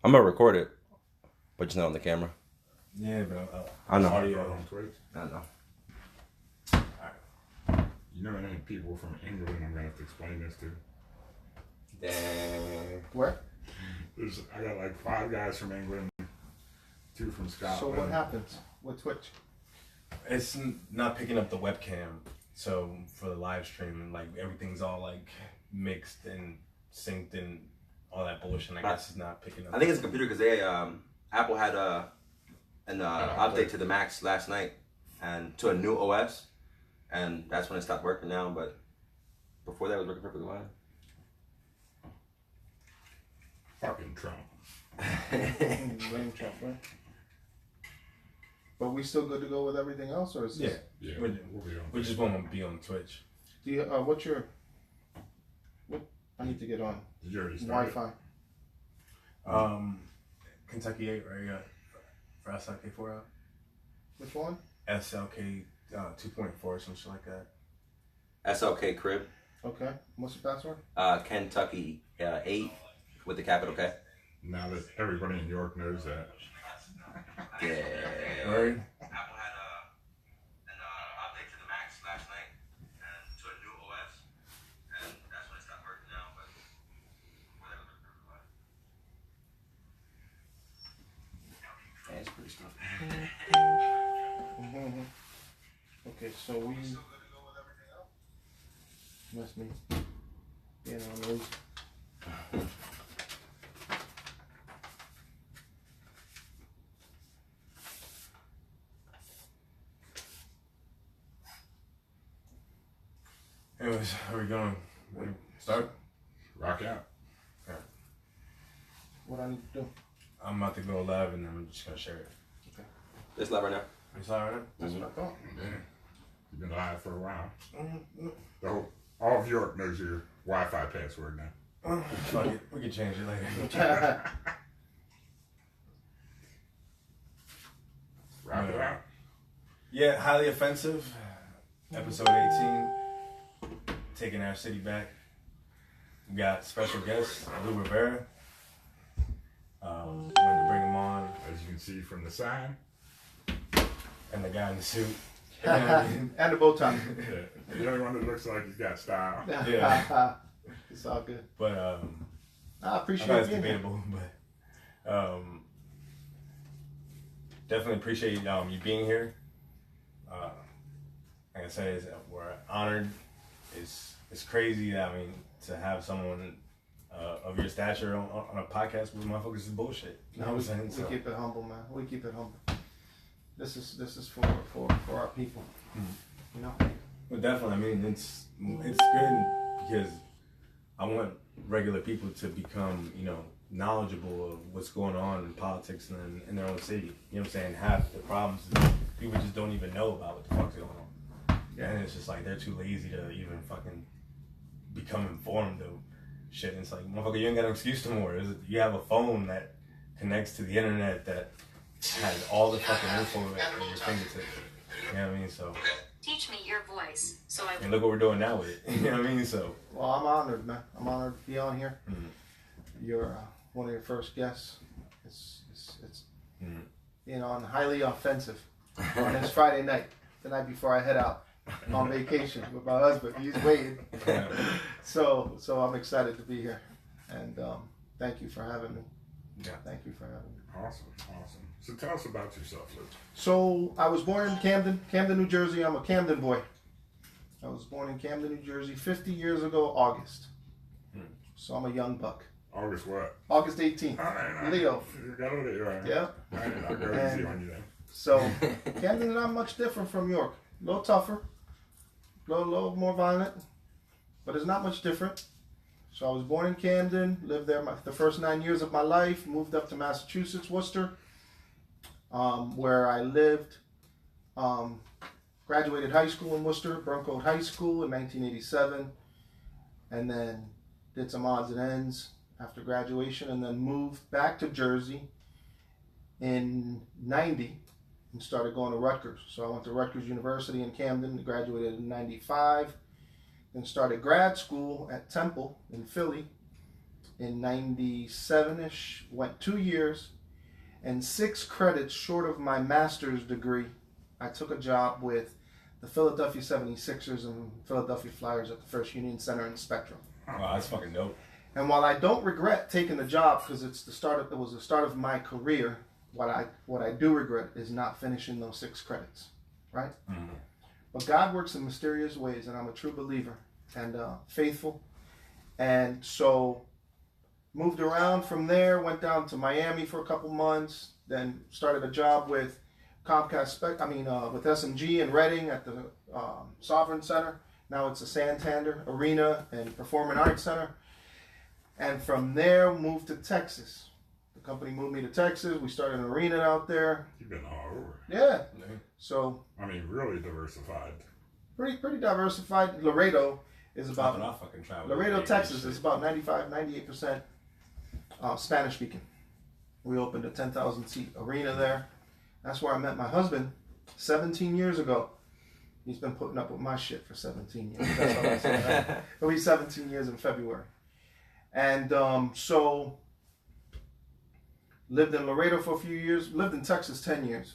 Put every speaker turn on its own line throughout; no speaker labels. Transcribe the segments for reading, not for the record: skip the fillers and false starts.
I'm gonna record it, but just not on the camera.
Yeah, but
I know.
Audio on Twitch.
I know.
Alright. You know any people from England I'm gonna have to explain this to?
Dang.
Where?
I got like 5 guys from England, 2 from Scotland.
So what happens with Twitch?
it's not picking up the webcam. So for the live stream, and like everything's all like mixed and synced and all that bullshit. I guess it's not picking up.
I think it's a computer because they Apple had an update to the Macs last night and to a new OS, and that's when it stopped working now. But before that, it was working perfectly fine.
Fucking Trump.
Blame Trump, right? But we still good to go with everything else, or is this?
Yeah,
we
we'll be on.
we just want to be on Twitch.
Do you, what's your? What I need to get on
Did you already start?
Wi-Fi.
Kentucky 8, right? For SLK 4 out.
Which one?
SLK 2.4 or some shit like that.
SLK crib.
Okay. What's the password?
Kentucky 8 with the capital K.
Now that everybody in New York knows that.
Yeah.
Right?
Apple had an update to the Macs last night and to a new OS, and that's when it stopped working now. But before that, it was perfectly fine. That's pretty stuff.
Okay, so we. Must me. You know,
Anyways, how we going? We start?
Rock out.
Okay.
what I need to do?
I'm about to go live and then I'm just gonna share it.
Okay.
It's live right now.
It's alright?
That's what I thought.
Yeah. You've been live for a while. All of York knows your Wi-Fi password now.
Fuck it. We can change it later.
Rock it out.
Yeah, highly offensive. Episode 18. Taking our city back. We got special guest Lou Rivera. Wanted to bring him on.
As you can see from the sign.
And the guy in the suit.
And the bow tie.
Yeah. The only one that looks like he's got style.
Yeah.
It's all good.
But
I
I
appreciate
know it's
being here.
debatable, but definitely appreciate you being here. Like I said, we're honored. It's crazy. I mean, to have someone of your stature on a podcast with motherfuckers is bullshit. You know what I'm saying?
We keep it humble, man. We keep it humble. This is for our people. You know.
Well, definitely. I mean, it's good because I want regular people to become, knowledgeable of what's going on in politics and in their own city. You know what I'm saying? Half the problems is people just don't even know about what the fuck's going on. Yeah. And it's just like they're too lazy to even fucking become informed of shit. And it's like, motherfucker, you ain't got an excuse no more. You have a phone that connects to the internet that has all the fucking info at your fingertips. You know what I mean? So
teach me your voice, so I.
And look what we're doing now with it. You know what I mean? So.
Well, I'm honored, man. I'm honored to be on here. You're one of your first guests. It's and highly offensive on this Friday night, the night before I head out on vacation with my husband. He's waiting.
Yeah.
So I'm excited to be here, and thank you for having me.
Yeah.
Thank you for having me.
Awesome. So tell us about yourself, Lou.
So I was born in Camden, New Jersey. I'm a Camden boy. I was born in Camden, New Jersey 50 years ago, August. So I'm a young buck.
August what?
August 18th.
All right.
Leo.
You got it right.
Yeah.
I'll go easy on you then.
So Camden's not much different from York. A little tougher, a little more violent, but it's not much different. So I was born in Camden, lived there the first 9 years of my life, moved up to Massachusetts, Worcester, where I lived, graduated high school in Worcester, Bronco High School in 1987, and then did some odds and ends after graduation, and then moved back to Jersey in 90 and started going to Rutgers. So I went to Rutgers University in Camden, graduated in 95, then started grad school at Temple in Philly in 97-ish, went 2 years, and 6 credits short of my master's degree, I took a job with the Philadelphia 76ers and Philadelphia Flyers at the First Union Center in Spectrum.
Wow, that's fucking dope.
And while I don't regret taking the job because it was the start of my career, what I do regret is not finishing those 6 credits, right? Mm-hmm. But God works in mysterious ways, and I'm a true believer and faithful. And so moved around from there, went down to Miami for a couple months, then started a job with Comcast, with SMG in Reading at the Sovereign Center. Now it's a Santander Arena and Performing Arts Center. And from there, moved to Texas. The company moved me to Texas. We started an arena out there.
You've been all over.
Yeah. So.
I mean, really diversified.
Pretty diversified. Laredo is about. Laredo, Texas is about 98% Spanish speaking. We opened a 10,000 seat arena there. That's where I met my husband 17 years ago. He's been putting up with my shit for 17 years. That's what I say. It'll be 17 years in February. And so lived in Laredo for a few years, lived in Texas 10 years.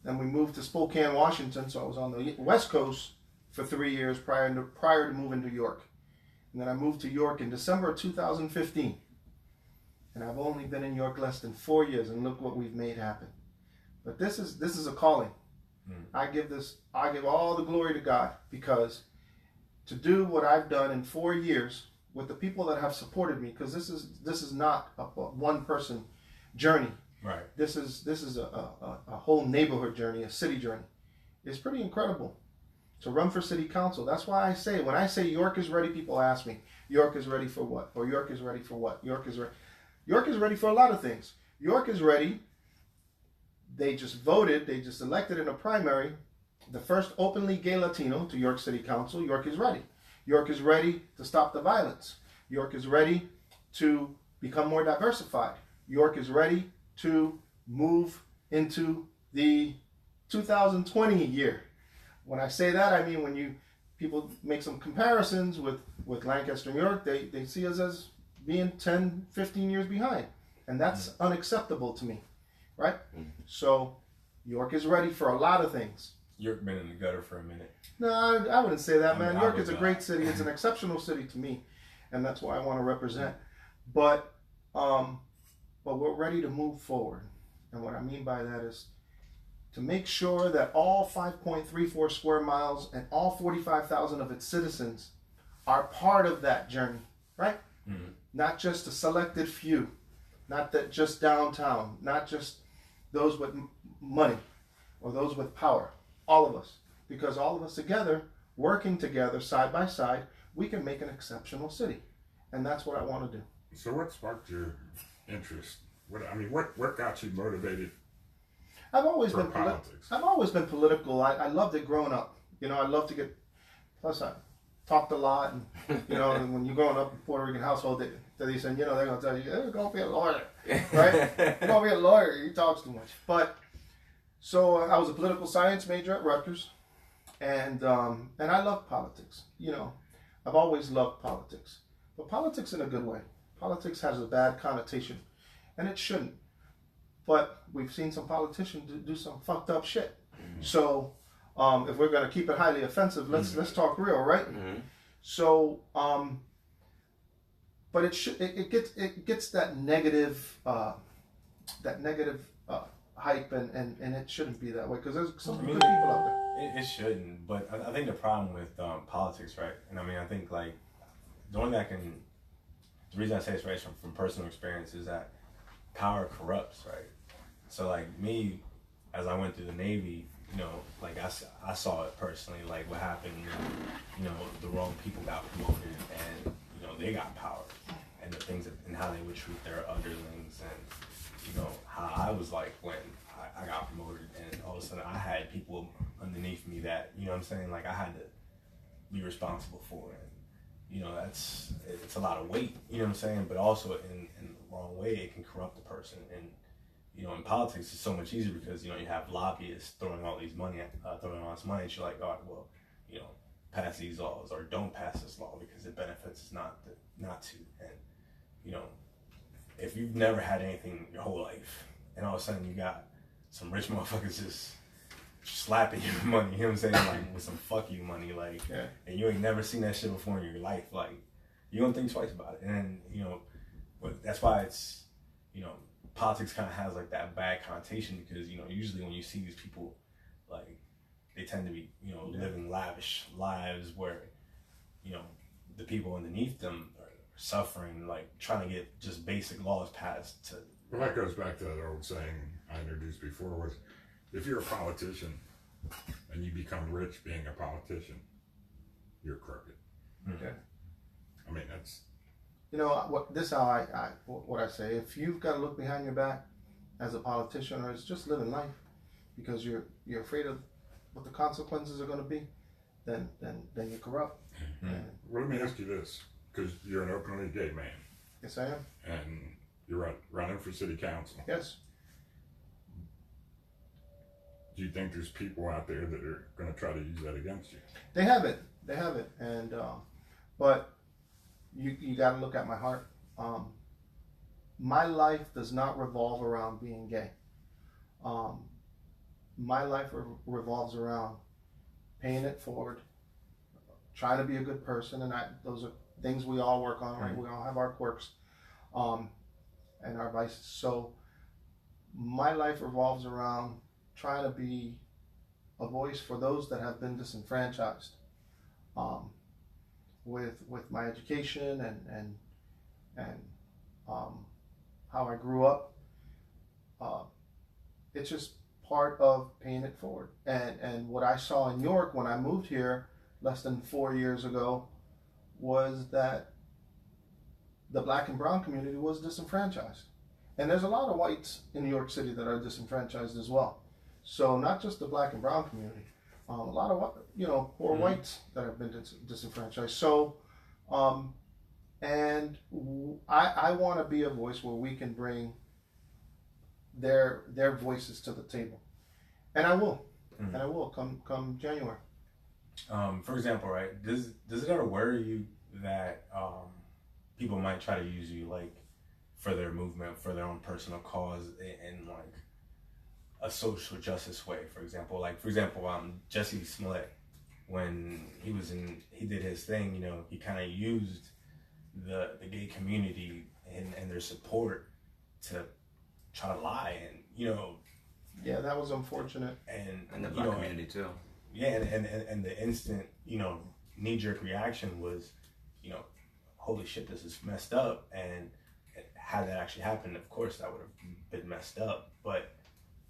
Then we moved to Spokane, Washington, so I was on the West Coast for 3 years prior to moving to York. And then I moved to York in December of 2015. And I've only been in York less than 4 years, and look what we've made happen. But this is a calling. I give all the glory to God, because to do what I've done in 4 years with the people that have supported me, because this is not a one person journey.
Right.
This is a whole neighborhood journey, a city journey. It's pretty incredible to run for city council. That's why when I say York is ready, people ask me, York is ready for what? Or York is ready for what? York is ready for a lot of things. York is ready. They just elected in a primary the first openly gay Latino to York City Council. York is ready. York is ready to stop the violence. York is ready to become more diversified. York is ready to move into the 2020 year. When I say that, I mean when people make some comparisons with Lancaster, New York, they see us as being 10, 15 years behind. And that's unacceptable to me, right? So York is ready for a lot of things.
York been in the gutter for a minute.
No, I wouldn't say that, man. York is a great city. It's an exceptional city to me, and that's why I want to represent. But we're ready to move forward. And what I mean by that is to make sure that all 5.34 square miles and all 45,000 of its citizens are part of that journey, right? Mm-hmm. Not just a selected few, not that just downtown, not just those with money or those with power. All of us. Because all of us together, working together side by side, we can make an exceptional city. And that's what I want to do.
So what sparked your interest? What got you motivated?
I've always been
politics.
I've always been political. I loved it growing up. I love to get, plus I talked a lot. And, and when you're growing up in a Puerto Rican household, they say, they're going to tell you, you're going to be a lawyer, right? You're going to be a lawyer. He talks too much. But, so I was a political science major at Rutgers. And I love politics. I've always loved politics. But politics in a good way. Politics has a bad connotation. And it shouldn't. But we've seen some politicians do some fucked up shit. Mm-hmm. So if we're going to keep it highly offensive, let's talk real, right? Mm-hmm. So, but it gets that negative hype, and it shouldn't be that way, because there's some good people out there.
It shouldn't, but I think the problem with politics, right? And I think the reason I say it's right from personal experience is that power corrupts, right? So me, as I went through the Navy, I saw it personally, what happened, the wrong people got promoted and, they got power, and the things and how they would treat their underlings, and, how I was when I got promoted, and all of a sudden I had people underneath me that, I had to be responsible for, and, it's a lot of weight, but also in the wrong way, it can corrupt the person, and, in politics it's so much easier because, you have lobbyists throwing all this money, and you're like, oh, well, pass these laws, or don't pass this law because it benefits us not to, and, you've never had anything your whole life, and all of a sudden you got some rich motherfuckers just slapping you with money, you know what I'm saying, like with some fuck you money, like, and you ain't never seen that shit before in your life, like, you don't think twice about it. And you know, but that's why it's, you know, politics kind of has like that bad connotation, because, you know, usually when you see these people, like, they tend to be, you know, living lavish lives where, you know, the people underneath them are suffering, like trying to get just basic laws passed to.
Well, that goes back to that old saying I introduced before, was if you're a politician and you become rich being a politician, you're crooked.
Okay.
I mean, that's,
you know what, this is how what I say. If you've got to look behind your back as a politician, or it's just living life because you're afraid of what the consequences are going to be, then you're corrupt.
Well, let me ask you this, because you're an openly gay man.
Yes, I am.
And you're running for city council.
Yes.
Do you think there's people out there that are going to try to use that against you?
They haven't, and but you got to look at my heart. My life does not revolve around being gay. My life revolves around paying it forward, trying to be a good person, and those are things we all work on, right? We all have our quirks, and our vices. So my life revolves around trying to be a voice for those that have been disenfranchised, with my education and how I grew up. It's just part of paying it forward. And what I saw in York when I moved here less than 4 years ago was that the black and brown community was disenfranchised. And there's a lot of whites in New York City that are disenfranchised as well. So not just the black and brown community, a lot of, you know, poor whites that have been disenfranchised. So, and I want to be a voice where we can bring their voices to the table, and I will, come January.
For example, right? Does it ever worry you that people might try to use you, like, for their movement, for their own personal cause, in like a social justice way? For example, Jesse Smollett, when he did his thing, you know, he kind of used the gay community and their support to try to lie, and, you know.
Yeah, that was unfortunate.
And the black community too.
Yeah, and the instant, you know, knee-jerk reaction was, you know, holy shit, this is messed up. And had that actually happened, of course, that would have been messed up. But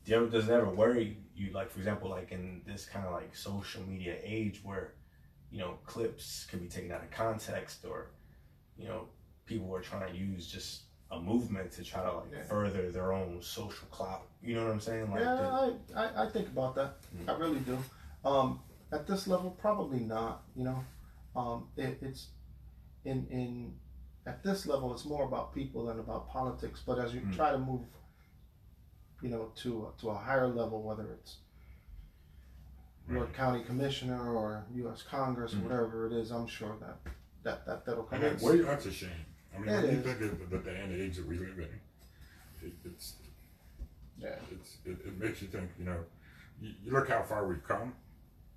does it ever worry you, like, for example, like in this kind of like social media age where, you know, clips can be taken out of context, or, you know, people are trying to use just a movement to try to like further their own social clout? You know what I'm saying? Like,
I think about that. I really do. At this level, probably not. You know, it's in at this level, it's more about people than about politics. But as you try to move, you know, to a higher level, whether it's York County Commissioner or U.S. Congress, or whatever it is, I'm sure that'll come in.
That's a shame. I mean, when you think of the day and age that we live in, it makes you think. You know, you look how far we've come,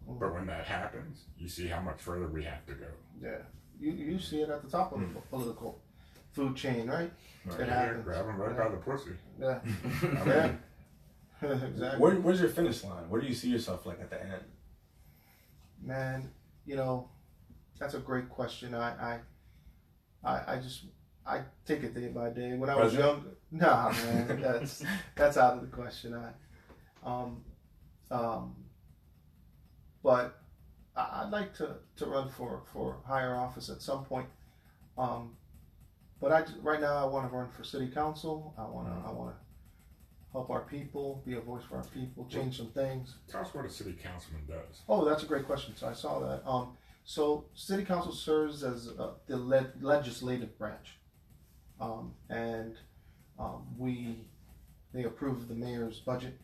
but when that happens, you see how much further we have to go.
Yeah, you see it at the top of the political food chain, right? It happens.
Grab them right by the pussy.
Yeah, exactly.
Where's your finish line? Where do you see yourself, like, at the end?
Man, you know, that's a great question. I take it day by day. When I was younger, nah, man, that's out of the question. But I'd like to run for higher office at some point. But right now I want to run for city council. I want to help our people, be a voice for our people, change some things.
Tell us what a city councilman does.
Oh, that's a great question. So I saw that. So city council serves as the legislative branch, and they approve the mayor's budget.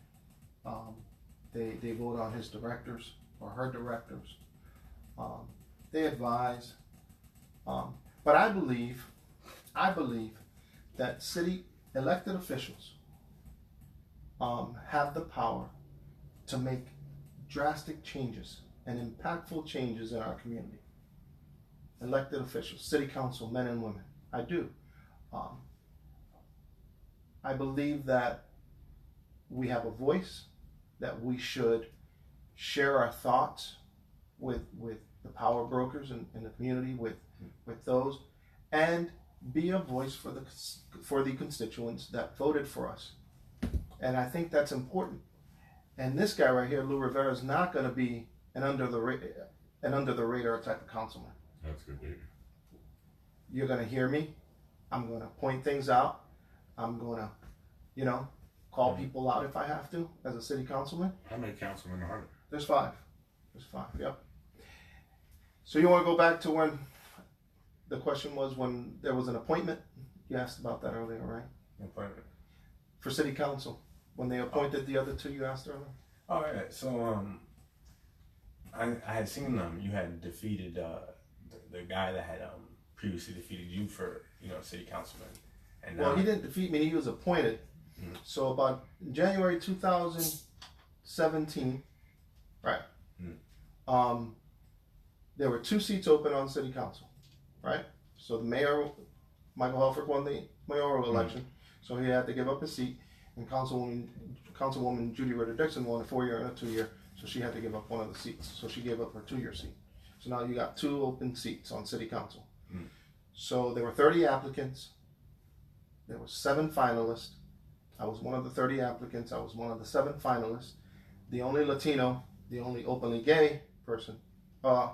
They vote on his directors or her directors. They advise. But I believe that elected officials have the power to make drastic changes and impactful changes in our community. Elected officials, city council, men and women. I do. I believe that we have a voice, that we should share our thoughts with the power brokers in the community, with those, and be a voice for the constituents that voted for us. And I think that's important. And this guy right here, Lou Rivera, is not going to be an under the radar type of councilman.
That's good data.
You're going to hear me. I'm going to point things out. I'm going to, call people out if I have to as a city councilman.
How many councilmen are there?
There's 5. Yep. So you want to go back to when the question was when there was an appointment? You asked about that earlier, right?
Appointment.
For city council. When they appointed the other 2 you asked earlier?
Oh, yeah. So, I had seen you had defeated the guy that had previously defeated you for city councilman, and
Well, he didn't defeat me. He was appointed.
Mhm.
So about January 2017, right?
Mhm.
There were 2 seats open on city council, right? So the mayor, Michael Helfrich, won the mayoral election, so he had to give up his seat, and Councilwoman Judy Ritter Dixon won a 4-year and a 2-year, so she had to give up one of the seats. So she gave up her 2-year seat. So now you got 2 open seats on city council.
Mm.
So there were 30 applicants. There were 7 finalists. I was one of the 30 applicants. I was one of the 7 finalists. The only Latino, the only openly gay person. I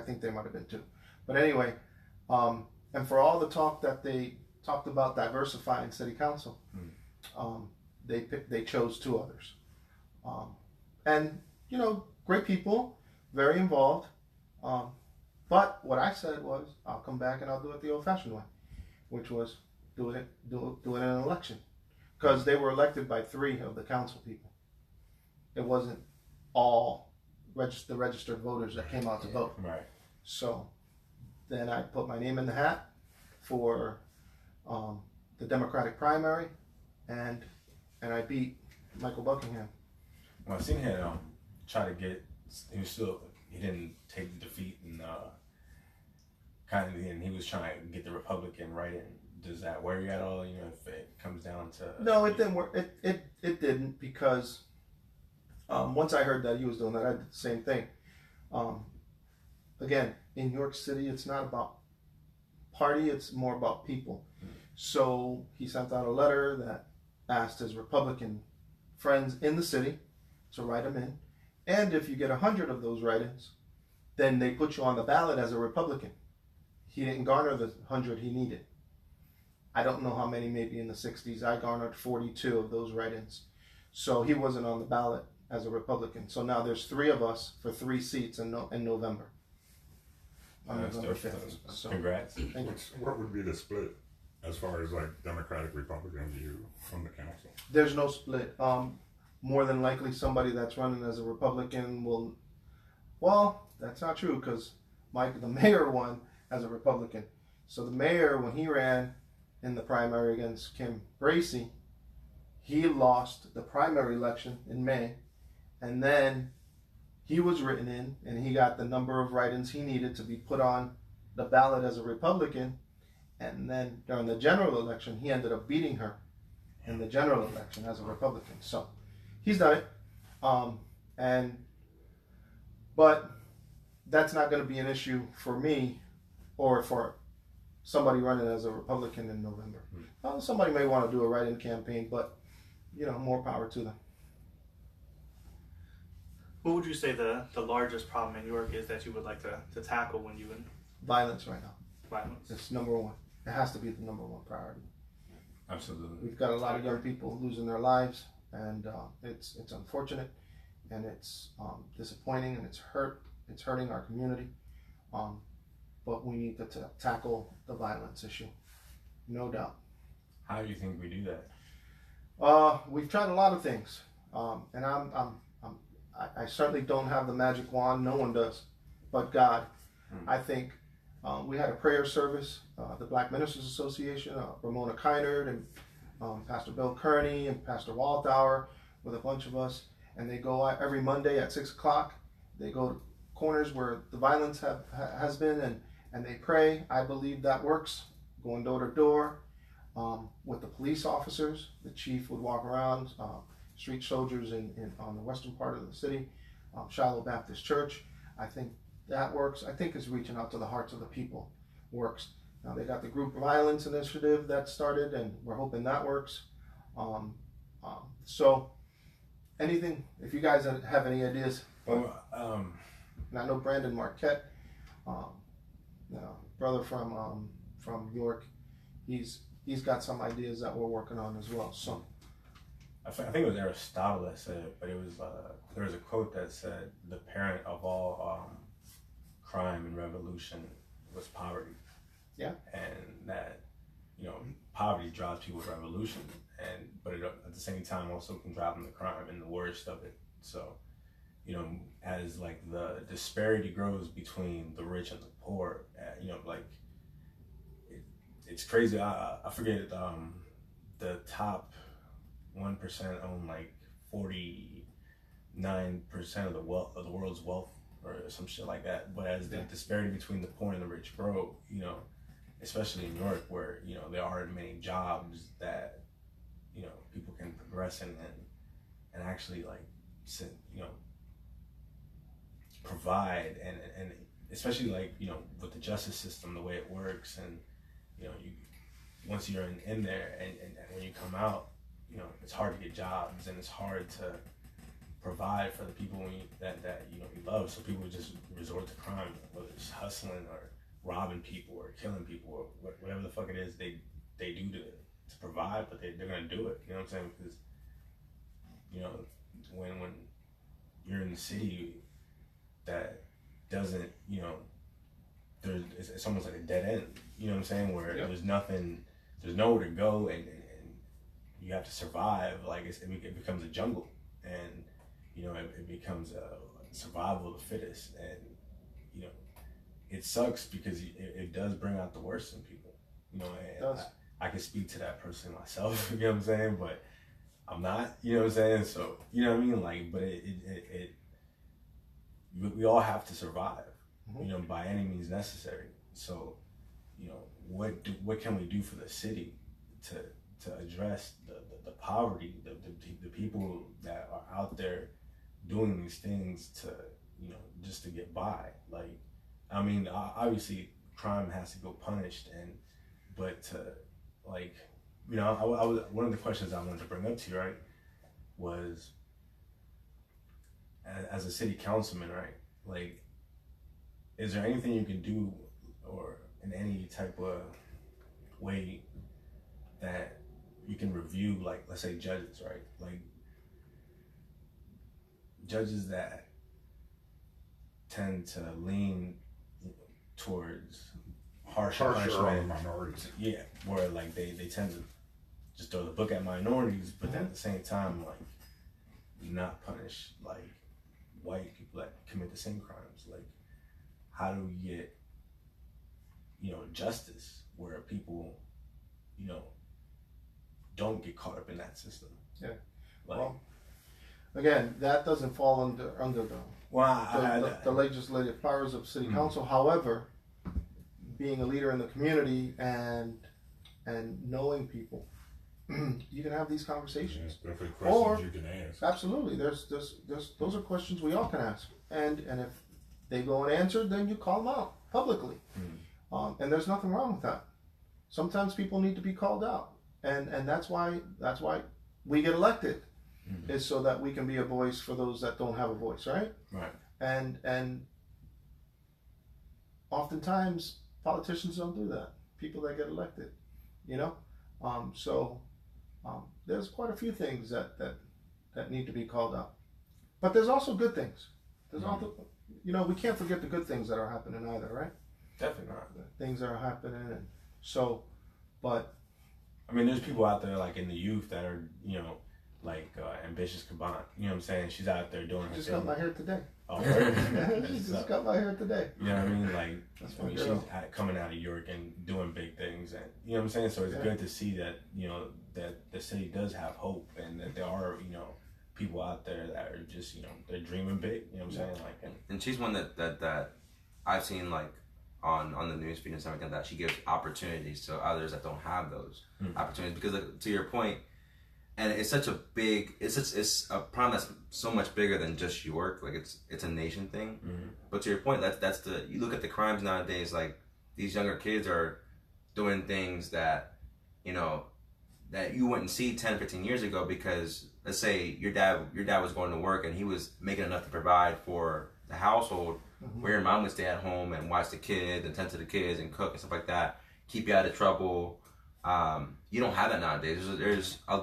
think there might have been 2. But anyway, and for all the talk that they talked about diversifying city council, they chose 2 others. And great people, very involved. But what I said was, I'll come back and I'll do it the old-fashioned way, which was do it in an election, because they were elected by 3 of the council people. It wasn't all the registered voters that came out to vote.
Right.
So then I put my name in the hat for the Democratic primary, and I beat Michael Buckingham.
Well, I seen him try to get. He didn't take the defeat, and and he was trying to get the Republican right in. Does that worry you at all? If it comes down to
No, it didn't work. It didn't, because once I heard that he was doing that, I did the same thing. Again, in New York City, it's not about party; it's more about people. So he sent out a letter that asked his Republican friends in the city to write him in, and if you get 100 of those write-ins, then they put you on the ballot as a Republican. He didn't garner the 100 he needed. I don't know how many, maybe in the 60s. I garnered 42 of those write-ins. So he wasn't on the ballot as a Republican. So now there's 3 of us for 3 seats in November. On November 5th. So,
congrats.
thank you.
What would be the split as far as like Democratic, Republican view from the council?
There's no split. More than likely somebody that's running as a Republican will, well, that's not true, because the mayor won as a Republican. So the mayor, when he ran in the primary against Kim Bracey, he lost the primary election in May, and then he was written in, and he got the number of write-ins he needed to be put on the ballot as a Republican, and then during the general election, he ended up beating her in the general election as a Republican. So he's done it, but that's not going to be an issue for me or for somebody running as a Republican in November. Well, somebody may want to do a write-in campaign, but more power to them.
What would you say the largest problem in New York is that you would like to tackle when you in
Violence right now.
violence?
It's number 1. It has to be the number 1 priority.
Absolutely.
We've got a lot of young people losing their lives, and it's unfortunate, and it's disappointing, and it's hurting our community. But we need to tackle the violence issue, no doubt.
How do you think we do that?
We've tried a lot of things, and I certainly don't have the magic wand. No one does, but God. I think We had a prayer service, the Black Ministers Association, Ramona Kynard and Pastor Bill Kearney and Pastor Waldauer with a bunch of us, and they go out every Monday at 6 o'clock. They go to corners where the violence has been, and they pray. I believe that works. Going door to door with the police officers. The chief would walk around, street soldiers on the western part of the city, Shiloh Baptist Church. I think that works. I think it's reaching out to the hearts of the people works. Now they got the group violence initiative that started, and we're hoping that works. So anything, if you guys have any ideas.
Well,
And I know Brandon Marquette, brother from York, he's got some ideas that we're working on as well. So
I think it was Aristotle that said it, but it was there was a quote that said the parent of all crime and revolution was poverty.
Yeah.
And that, poverty drives people to revolution, but it, at the same time also can drive them to crime and the worst of it. So, as like the disparity grows between the rich and the poor, it's crazy. I forget the top 1% own like 49% of the world's wealth or some shit like that. But as the disparity between the poor and the rich grow, especially in New York, where there aren't many jobs that people can progress in and actually provide, and especially with the justice system, the way it works, and once you're in there and when you come out, it's hard to get jobs, and it's hard to provide for the people that you love. So people just resort to crime, whether it's hustling or robbing people or killing people or whatever the fuck it is they do to provide, but they're gonna do it. You know what I'm saying? Because when you're in the city that doesn't, it's almost like a dead end. You know what I'm saying? Where there's nothing, there's nowhere to go, and you have to survive. Like it becomes a jungle, and it becomes a survival of the fittest, and it sucks because it does bring out the worst in people. And I can speak to that person myself. You know what I'm saying? But I'm not. You know what I'm saying? So you know what I mean? Like, but we all have to survive. By any means necessary. So, what can we do for the city to address the poverty, the people that are out there doing these things to just to get by? Like, I mean, obviously crime has to go punished, but I was one of the questions I wanted to bring up to you, right, was as a city councilman, right, like, is there anything you can do, or in any type of way that you can review, like, let's say judges, right? Like, judges that tend to lean towards harsher punishment,
minorities.
Yeah, where like they tend to just throw the book at minorities, but then at the same time, like, not punish like white people that commit the same crimes. Like, how do we get justice where people don't get caught up in that system?
Yeah.
Like,
Well, again, that doesn't fall under the legislative powers of city council. However, being a leader in the community and knowing people, you can have these conversations.
There's definitely questions you can ask.
Absolutely, there's those are questions we all can ask, and if they go unanswered, then you call them out publicly, and there's nothing wrong with that. Sometimes people need to be called out, and that's why we get elected, is so that we can be a voice for those that don't have a voice, right?
Right.
And oftentimes politicians don't do that. People that get elected, there's quite a few things that need to be called out, but there's also good things. There's also, we can't forget the good things that are happening either, right?
Definitely not.
The things that are happening, and so, but
I mean, there's people out there like in the youth that are, ambitious Caban. You know what I'm saying? She's out there doing her
just
thing.
got my hair today.
Oh,
She just got my hair today.
You know what I mean? Like,
That's
I
my
mean,
girl.
she's coming out of York and doing big things, and you know what I'm saying. So it's good to see that that the city does have hope, and that there are people out there that are just they're dreaming big. You know what I'm saying? Like,
and she's one that I've seen like on the news feed and stuff like that. She gives opportunities to others that don't have those opportunities because like, to your point. And it's such a big, it's a problem that's so much bigger than just York. Like it's a nation thing. Mm-hmm. But to your point, that's you look at the crimes nowadays. Like these younger kids are doing things that that you wouldn't see 10, 15 years ago because let's say your dad was going to work and he was making enough to provide for the household, where your mom would stay at home and watch the kids and tend to the kids and cook and stuff like that, keep you out of trouble. You don't have that nowadays. There's a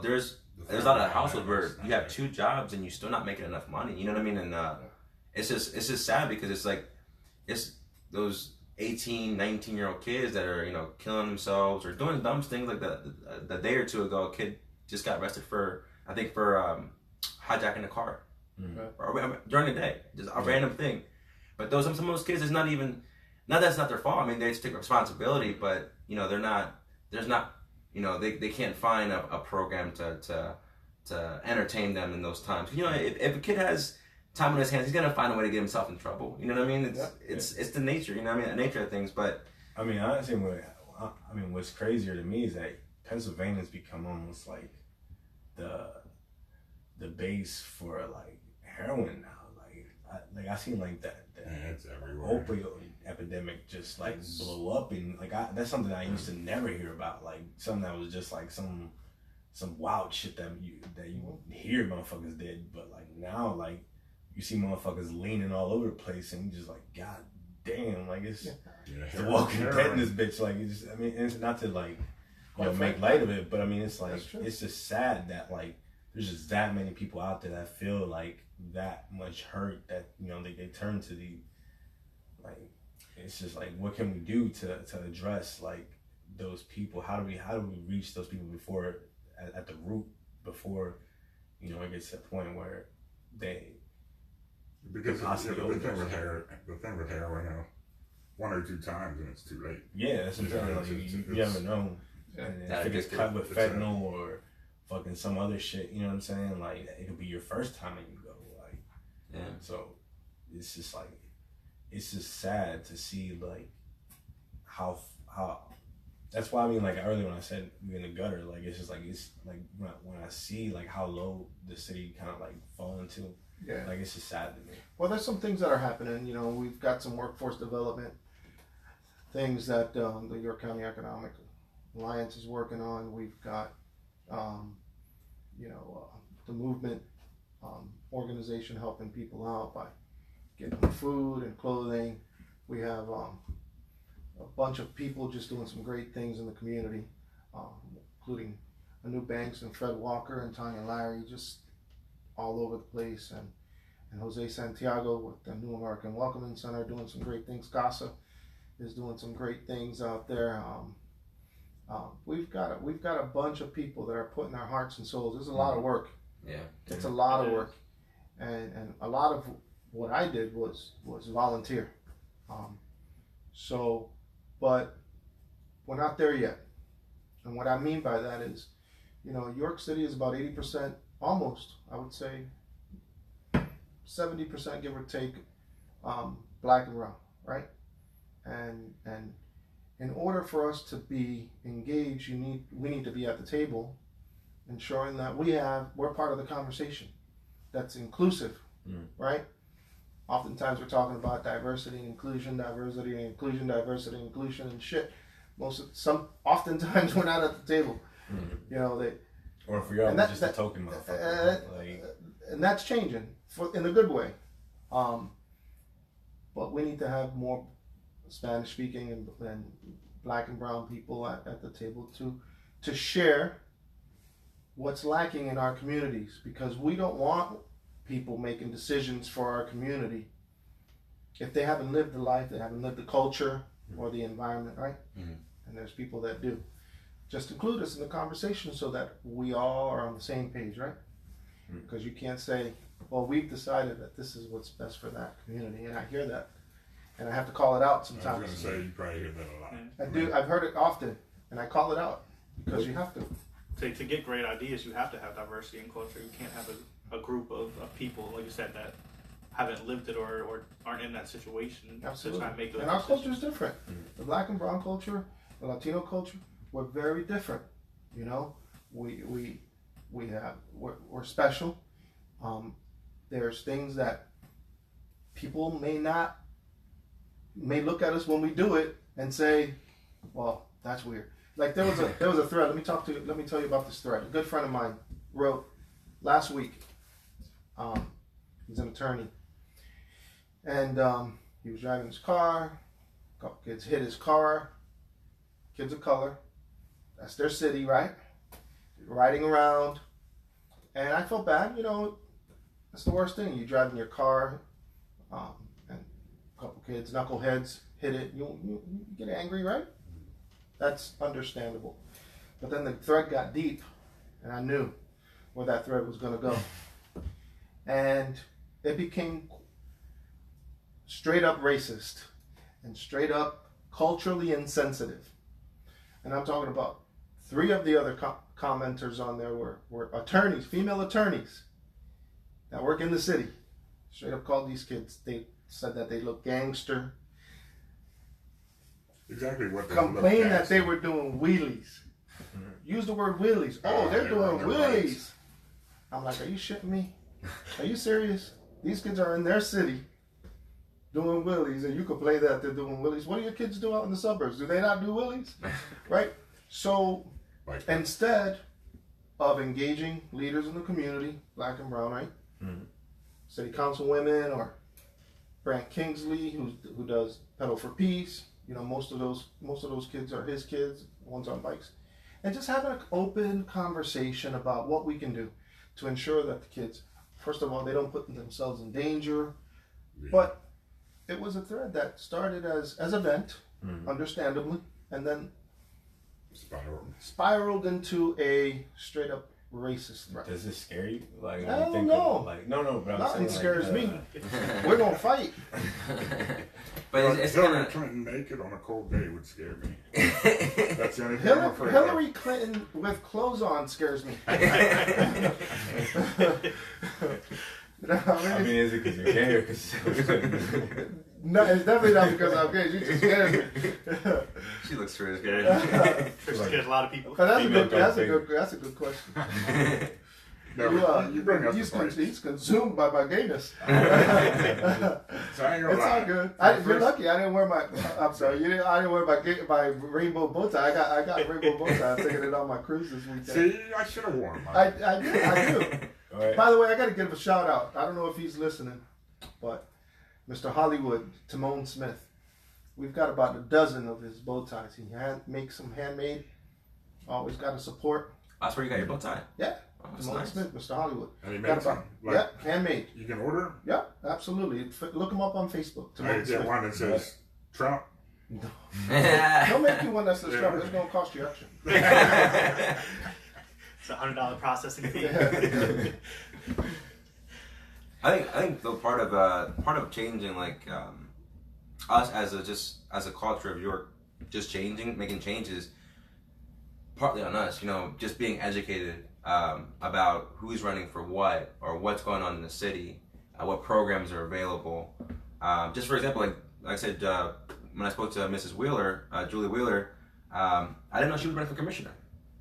lot of households where you have 2 jobs and you're still not making enough money. You know what I mean? And it's just sad because it's like it's those 18, 19-year-old kids that are killing themselves or doing dumb things like that. A day or two ago, a kid just got arrested for hijacking a car or during the day, just a random thing. But some of those kids, it's not that's not their fault. I mean, they just take responsibility, but they're not. There's not, they can't find a program to entertain them in those times. If a kid has time on his hands, he's gonna find a way to get himself in trouble. You know what I mean? It's the nature. You know what I mean? The nature of things. But
I mean, honestly, what's crazier to me is that Pennsylvania's become almost like the base for like heroin now. I seen like that.
It's everywhere.
Opioid epidemic just like blow up, and like that's something I used to never hear about. Like something that was just like some wild shit that you hear motherfuckers did, but like now like you see motherfuckers leaning all over the place, and you just like, God damn, like it's The Walking Dead in this bitch. Like it's not to like make light of it, but I mean it's like it's just sad that like there's just that many people out there that feel like that much hurt that they turn to the like. It's just like, what can we do to address like those people? How do we reach those people before at the root before it gets to the point where they
because the thing with heroin, 1 or 2 times and it's too late.
Yeah, that's what I'm saying. You never know. And if it's cut with fentanyl or fucking some other shit, you know what I'm saying? Like it could be your first time and you go like, So it's just like. It's just sad to see like how that's why I mean like earlier when I said we're in the gutter, like it's just like it's like when I see like how low the city kind of like falling to, like it's just sad to me.
Well, there's some things that are happening. We've got some workforce development things that the York County Economic Alliance is working on. We've got the movement organization helping people out by getting them food and clothing. We have a bunch of people just doing some great things in the community, including Anu Banks and Fred Walker and Tanya Larry, just all over the place, and Jose Santiago with the New American Welcoming Center doing some great things. CASA is doing some great things out there. We've got a bunch of people that are putting their hearts and souls. There's a lot of work.
Yeah,
it's a lot of work, and a lot of what I did was volunteer. But we're not there yet. And what I mean by that is, York City is about 80%, almost, I would say, 70%, give or take, black and brown, right? And in order for us to be engaged, we need to be at the table, ensuring that we're part of the conversation that's inclusive, right? Oftentimes we're talking about diversity and inclusion, and shit. Oftentimes we're not at the table.
Or if we are, we're just a token motherfucker.
And that's changing in a good way. But we need to have more Spanish speaking and black and brown people at the table to share what's lacking in our communities, because we don't want people making decisions for our community if they haven't lived the life, they haven't lived the culture or the environment, right? And there's people that do. Just include us in the conversation so that we all are on the same page, right? because you can't say, well, we've decided that this is what's best for that community, and I hear that, and I have to call it out
I was
sometimes.
going to say, you probably hear that a lot.
I do. I've heard it often, and I call it out because you have to.
To get great ideas, you have to have diversity in culture. You can't have a group of people, like you said, that haven't lived it or aren't in that situation.
Absolutely.
To try and make those
And our
decisions.
culture is different. The black and brown culture, the Latino culture, we're very different. You know, we're special. There's things that people may look at us when we do it and say, well, that's weird. Like there was a thread. Let me tell you about this thread. A good friend of mine wrote last week. He's an attorney, and he was driving his car. A couple kids hit his car. Kids of color. That's their city, right? Riding around, and I felt bad. You know, that's the worst thing. You drive in your car, and a couple kids, knuckleheads, hit it. You get angry, right? That's understandable. But then the thread got deep, and I knew where that thread was going to go. And it became straight up racist and straight up culturally insensitive. And I'm talking about 3 of the other commenters on there were attorneys, female attorneys that work in the city. Straight up called these kids. They said that they look gangster.
Exactly what they
Complained
look
that
at.
they were doing wheelies. Use the word wheelies. Oh, they're
they
doing
were on their
wheelies.
rights.
I'm like, are you shitting me? Are you serious? These kids are in their city doing wheelies, and you complain that they're doing wheelies. What do your kids do out in the suburbs? Do they not do wheelies? Right? So
Like,
instead of engaging leaders in the community, black and brown, right? City councilwomen or Grant Kingsley, who does Pedal for Peace. You know, most of those kids are his kids, ones on bikes, and just having an open conversation about what we can do to ensure that the kids, first of all, they don't put themselves in danger.
yeah.
But it was a thread that started as a vent, understandably, and then spiraled into a straight up racist threat.
Does it scare you? Like,
I don't
think
know.
Of, like, no, but I'm
Nothing
saying,
scares
like,
me. We're gonna fight.
But it's
Hillary
gonna.
Clinton naked on a cold day would scare me. That's the only thing I'm afraid
Hillary Clinton with clothes on scares me. You know what
I mean, is it because you're gay or because
no, it's definitely not because I'm gay. You just scared me.
She looks pretty scary.
Which scares a lot of people.
But that's a
Female
good question.
No, you bring up the fight.
He's consumed by my gayness.
So I ain't gonna
It's
lie.
all good.
My
You're lucky. I didn't wear my. I'm sorry. I didn't wear my rainbow bow tie. I got rainbow bow tie. I'm taking it on my cruise this weekend.
See, I should have worn mine.
I do.
Right.
By the way, I got to give a shout out. I don't know if he's listening, but Mr. Hollywood, Timon Smith, we've got about a dozen of his bow ties. He makes them handmade. Always got to support.
That's where you got your bow tie.
Yeah.
Oh, that's
Timon
nice.
Smith, Mr. Hollywood.
And he
Got
makes
about,
them. Like,
handmade.
you can order.
Yeah, absolutely. Look him up on Facebook.
I
Timon
get
Smith.
one that says Trump.
Don't make you one that says Trump. It's going to cost you extra.
It's $100 processing fee.
I think the part of changing us as a culture of York, just making changes, partly on us, just being educated about who's running for what or what's going on in the city, what programs are available. Just for example, like I said, when I spoke to Mrs. Wheeler, Julie Wheeler, I didn't know she was running for commissioner.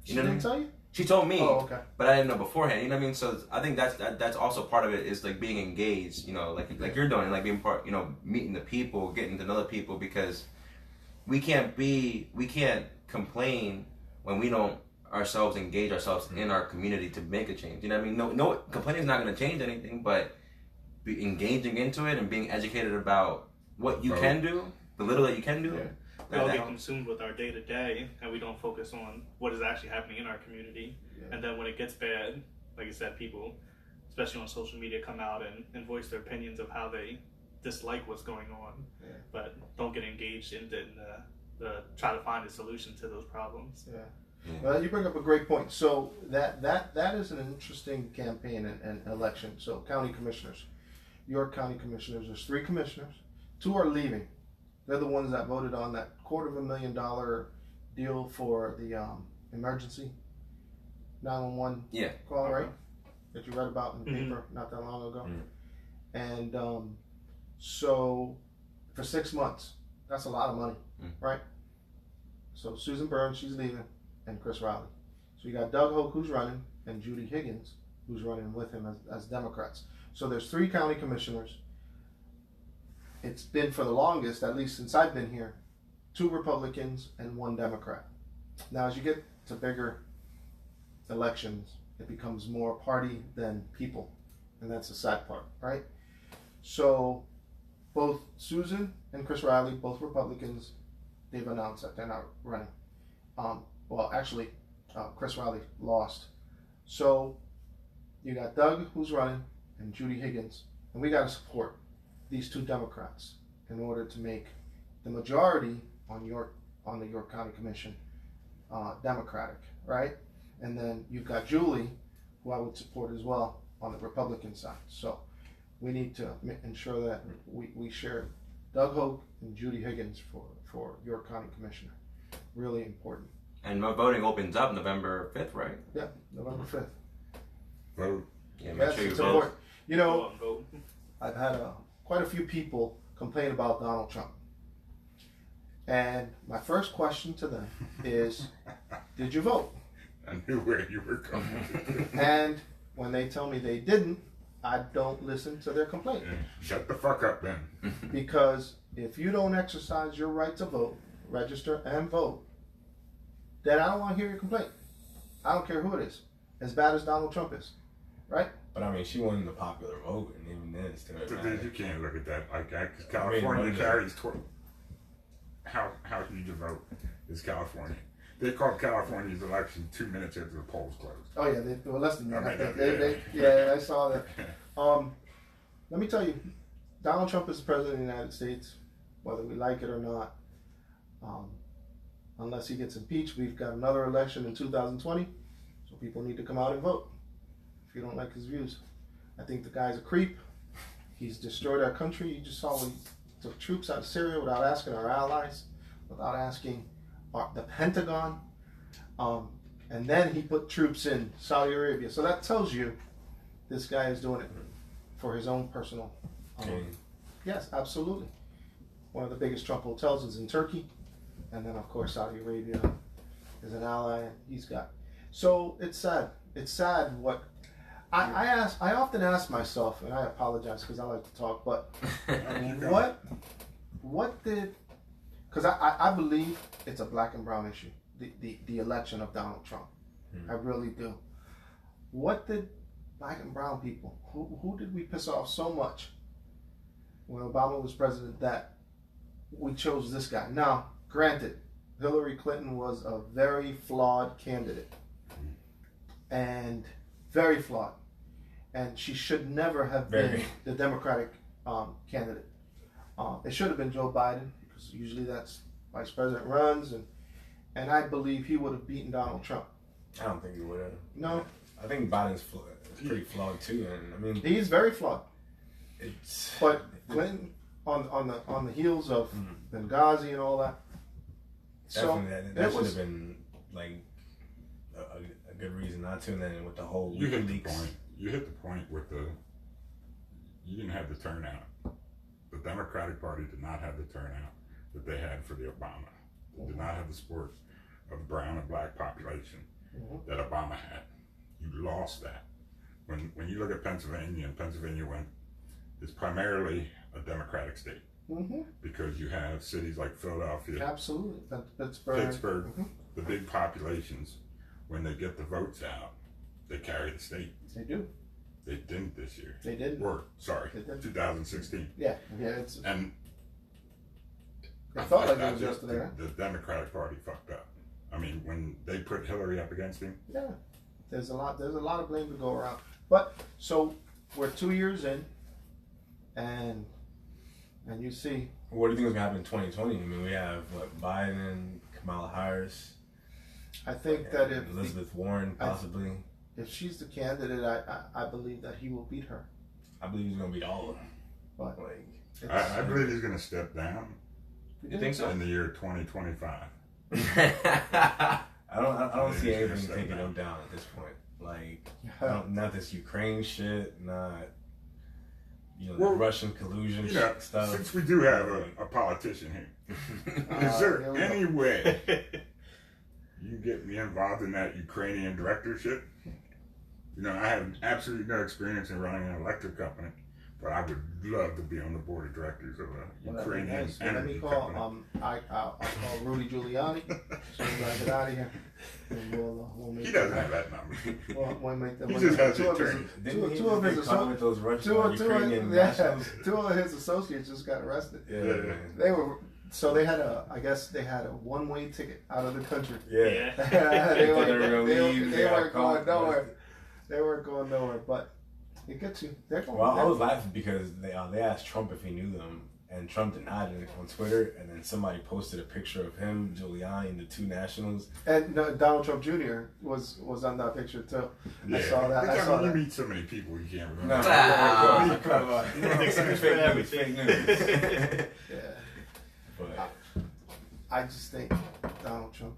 She didn't tell you?
She told me,
Oh, okay.
but I didn't know beforehand. You know what I mean? So I think that's also part of it is like being engaged. Like you're doing, like being part. Meeting the people, getting to know the people, because we can't complain when we don't engage ourselves in our community to make a change. You know what I mean? No, complaining is not going to change anything, but be engaging into it and being educated about what you can do, the little that you can do.
Yeah.
We all get consumed with our day to day, and we don't focus on what is actually happening in our community.
Yeah.
And then when it gets bad, like you said, people, especially on social media, come out and voice their opinions of how they dislike what's going on, but don't get engaged in the try to find a solution to those problems.
Yeah.
Yeah.
You bring up a great point. So that is an interesting campaign and election. So county commissioners, York County commissioners. There's 3 commissioners. 2 are leaving. They're the ones that voted on that $250,000 deal for the emergency 911
Yeah.
call, right? That you read about in the paper not that long ago. And so for 6 months, that's a lot of money, right? So Susan Burns, she's leaving, and Chris Riley. So you got Doug Hoke, who's running, and Judy Higgins, who's running with him as Democrats. So there's 3 county commissioners. It's been for the longest, at least since I've been here, 2 Republicans and 1 Democrat. Now, as you get to bigger elections, it becomes more party than people, and that's the sad part, right? So both Susan and Chris Riley, both Republicans, they've announced that they're not running. Well, actually, Chris Riley lost. So you got Doug, who's running, and Judy Higgins, and we got to support these 2 Democrats in order to make the majority on the York County Commission Democratic, right? And then you've got Julie, who I would support as well on the Republican side. So we need to ensure that we share Doug Hoke and Judy Higgins for York County Commissioner. Really important.
And my voting opens up November 5th, right?
Yeah, November 5th.
Vote.
Yeah, make
Yes,
sure you
it's
vote.
important. You know,
Go.
I've had quite a few people complain about Donald Trump. And my first question to them is, did you vote?
I knew where you were coming.
And when they tell me they didn't, I don't listen to their complaint.
Shut the fuck up, then.
Because if you don't exercise your right to vote, register and vote, then I don't want to hear your complaint. I don't care who it is, as bad as Donald Trump is, right?
But I mean, she won the popular vote, and even then, it's still
But
matter.
you can't look at that like that, because California carries how huge a vote is California? They called California's election 2 minutes after the polls closed.
Oh yeah, they were less than that.
I mean,
Yeah, I saw that. Let me tell you, Donald Trump is the president of the United States, whether we like it or not. Unless he gets impeached, we've got another election in 2020, so people need to come out and vote if you don't like his views. I think the guy's a creep. He's destroyed our country. You just saw when he took troops out of Syria without asking our allies, without asking the Pentagon, and then he put troops in Saudi Arabia. So that tells you this guy is doing it for his own personal. Yes, absolutely. One of the biggest Trump hotels is in Turkey, and then of course Saudi Arabia is an ally. He's got. So it's sad. It's sad what I often ask myself, and I apologize because I like to talk, but what did? Because I believe it's a black and brown issue, the election of Donald Trump. I really do. What did black and brown people, who did we piss off so much when Obama was president that we chose this guy? Now, granted, Hillary Clinton was a very flawed candidate. And very flawed. And she should never have been the Democratic candidate. It should have been Joe Biden, because usually that's vice president runs, and I believe he would have beaten Donald Trump.
I don't think he would have.
No.
I think Biden's pretty flawed too, and I mean
he's very flawed.
It's
But Clinton on the heels of Benghazi and all that.
Definitely, that should have been like a good reason not to. And then with the whole
You hit the
WikiLeaks,
point. You hit the point with you didn't have the turnout. The Democratic Party did not have the turnout that they had for the Obama. They did not have the support of the brown and black population that Obama had. You lost that. When you look at Pennsylvania, and Pennsylvania is primarily a Democratic state because you have cities like Philadelphia,
Absolutely, Pittsburgh,
the big populations. When they get the votes out, they carry the state.
They do.
They didn't this year.
They did.
Or sorry,
They did.
2016.
Yeah. It's.
And
It felt like
I
it was
just
yesterday.
the Democratic Party fucked up. I mean, when they put Hillary up against him,
Yeah, there's a lot of blame to go around. But so we're 2 years in, and you see,
what do you think is gonna happen in 2020? I mean, we have Biden, Kamala Harris.
I think that if
Elizabeth Warren possibly,
if she's the candidate, I believe that he will beat her.
I believe he's gonna beat all of them.
But
Like,
I believe he's going to step down
You think so?
in the year 2025.
I don't
think
see
he's gonna
anything
step
taking
down.
him down at this point. Like, not this Ukraine shit, not the
Well,
Russian collusion stuff.
Since we do have a politician here, is
here
there
we
any way you can get me involved in that Ukrainian directorship? I have absolutely no experience in running an electric company, but I would love to be on the board of directors of a Ukrainian
Let me
energy
call.
company.
I'll call Rudy Giuliani. So we gotta get out of here. And we'll make
He doesn't have that number.
We'll make them.
He just has the attorney.
Two of his
with those Russian Ukrainian
yeah,
nationals.
2 of his associates just got arrested.
Yeah,
Yeah.
man.
They were. So they had I guess they had a one-way ticket out of the country.
Yeah.
they
thought they were gonna leave,
they
they got
weren't going
caught.
nowhere. They weren't going nowhere, but it gets you. They're going.
Well, I was laughing because they asked Trump if he knew them, and Trump denied it on Twitter, and then somebody posted a picture of him, Giuliani, and the 2 nationals.
And Donald Trump Jr. was on that picture too.
Yeah.
I saw that.
But
I saw
you
that.
meet so many people you can't
No,
remember.
come on. It's fake news, fake news.
Yeah.
But
I just think Donald Trump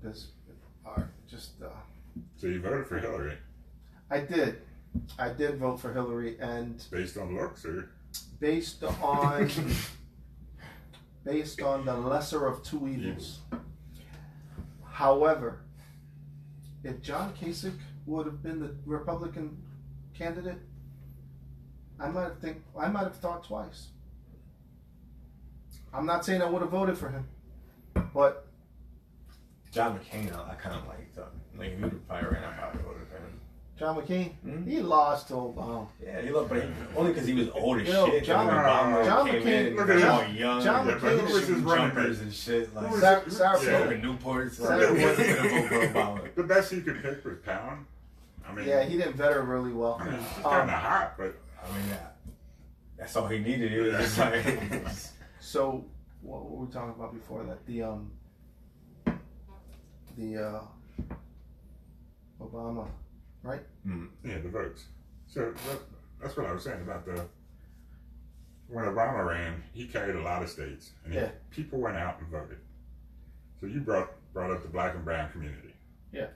are just.
So you voted for Hillary
I did vote for Hillary, and
based on looks, or
based on the lesser of 2 evils. However, if John Kasich would have been the Republican candidate, I might have thought twice. I'm not saying I would have voted for him, but
John McCain, I kind of liked. Like, he would probably ran out, probably voted for him.
John McCain,
Mhm.
he lost to Obama.
Yeah, he looked, but only because he was old as
You know,
shit.
John
came
McCain-
in,
look at
he was
him.
all young,
John
Yeah, but who was his
shooting
running
jumpers
mate?
and shit. Like,
Who was-
Sarah
Yeah.
smoking Newports.
Sarah-
Like, he wasn't gonna vote for Obama.
The best he could pick was Palin. I mean,
Yeah, he didn't vet her really well.
I mean, he's kind of hot, but
I mean, yeah, that's all he needed. It was just like,
So what were we talking about before that? The Obama, right?
yeah, the votes. So that's what I was saying about when Obama ran, he carried a lot of states, and
Yeah.
people went out and voted. So you brought up the black and brown community.
Yeah.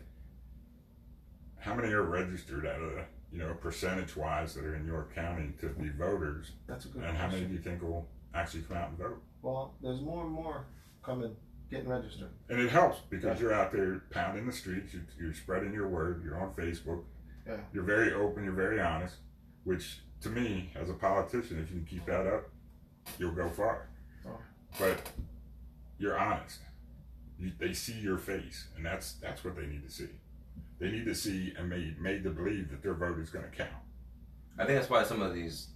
How many are registered out of percentage-wise that are in York County to be voters,
That's a good
and how many
question.
do you think will actually come out and vote?
Well, there's more and more coming, getting registered.
And it helps because you're out there pounding the streets, you're spreading your word, you're on Facebook,
Yeah.
you're very open, you're very honest, which to me, as a politician, if you can keep that up, you'll go far.
Oh.
But you're honest. They see your face, and that's what they need to see. They need to see and made to believe that their vote is going to count.
I think that's why some of these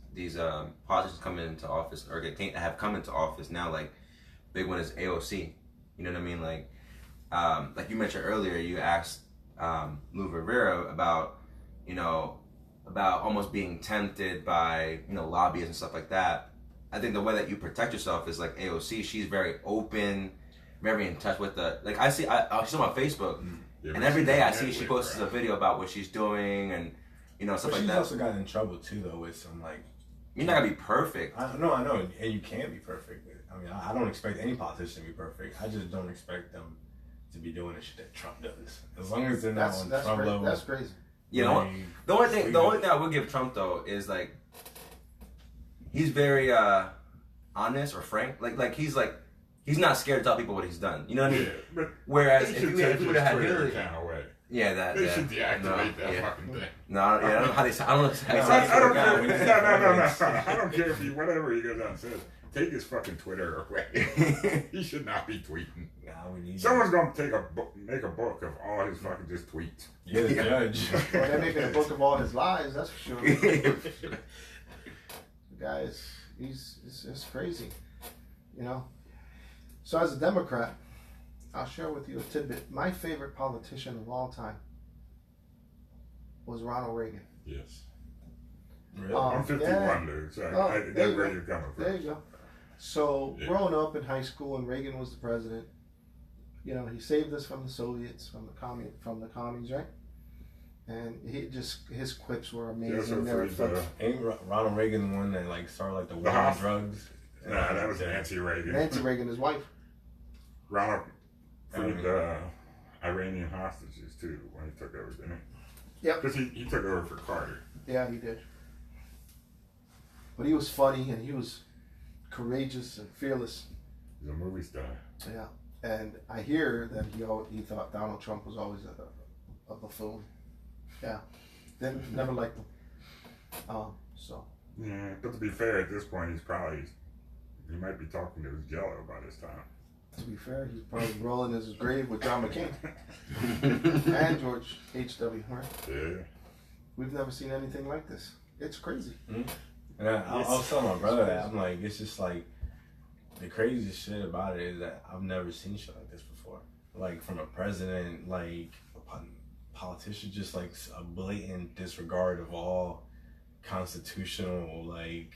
politicians come into office or have come into office now. Like, big one is AOC. You know what I mean? Like you mentioned earlier, you asked Lou Rivera about almost being tempted by lobbyists and stuff like that. I think the way that you protect yourself is like AOC. She's very open, very in touch with I see she's on Facebook, and every day I see she posts a video about what she's doing and stuff like
she's
that.
also gotten in trouble too, though, with some like.
You're not gonna be perfect.
I know, and you can't be perfect. I mean, I don't expect any politician to be perfect. I just don't expect them to be doing the shit that Trump does. As long as they're not on Trump level.
That's crazy.
You know, the only thing I would give Trump though is like he's very honest or frank. Like he's not scared to tell people what he's done. You know what I mean?
Yeah, but
Whereas
they
if
should
you
take
would
his
have had
Twitter
Hillary,
account away.
yeah,
They should deactivate that
yeah.
fucking thing.
No, I don't know how they. I don't know. How they
I don't care.
we just
No.
have
I don't care if whatever he goes out and says. Take his fucking Twitter away. He should not be tweeting.
Nah, we need
Someone's gonna make a book of all his fucking just tweets.
You're the judge.
Well, they're making a book of all his lies. That's for sure. The guy it's crazy, So as a Democrat, I'll share with you a tidbit. My favorite politician of all time was Ronald Reagan.
Yes.
Really?
I'm 51,
yeah.
dude. So
Oh,
I
there
know
you
where
go.
you're coming from.
There you go. So
Yeah.
growing up in high school and Reagan was the president, you know, he saved us from the Soviets, from the commies, right? And his quips were amazing.
Ain't Ronald Reagan the one that like started like the war on drugs?
Nah, that was Nancy Reagan.
Nancy Reagan, his wife.
Ronald freed Iranian hostages too when he took over, didn't he?
Yep.
Because he took over for Carter.
Yeah, he did. But he was funny and he was courageous and fearless.
He's a movie star.
Yeah, and I hear that he thought Donald Trump was always a buffoon. Yeah, never liked him. So.
Yeah, but to be fair, at this point, he might be talking to his Jello by this time.
To be fair, he's probably rolling in his grave with John McCain and George H.W. Right?
Yeah.
We've never seen anything like this. It's crazy.
Mm-hmm. And I was telling my brother that I'm like, it's just like the craziest shit about it is that I've never seen shit like this before. Like from a president, like a politician, just like a blatant disregard of all constitutional like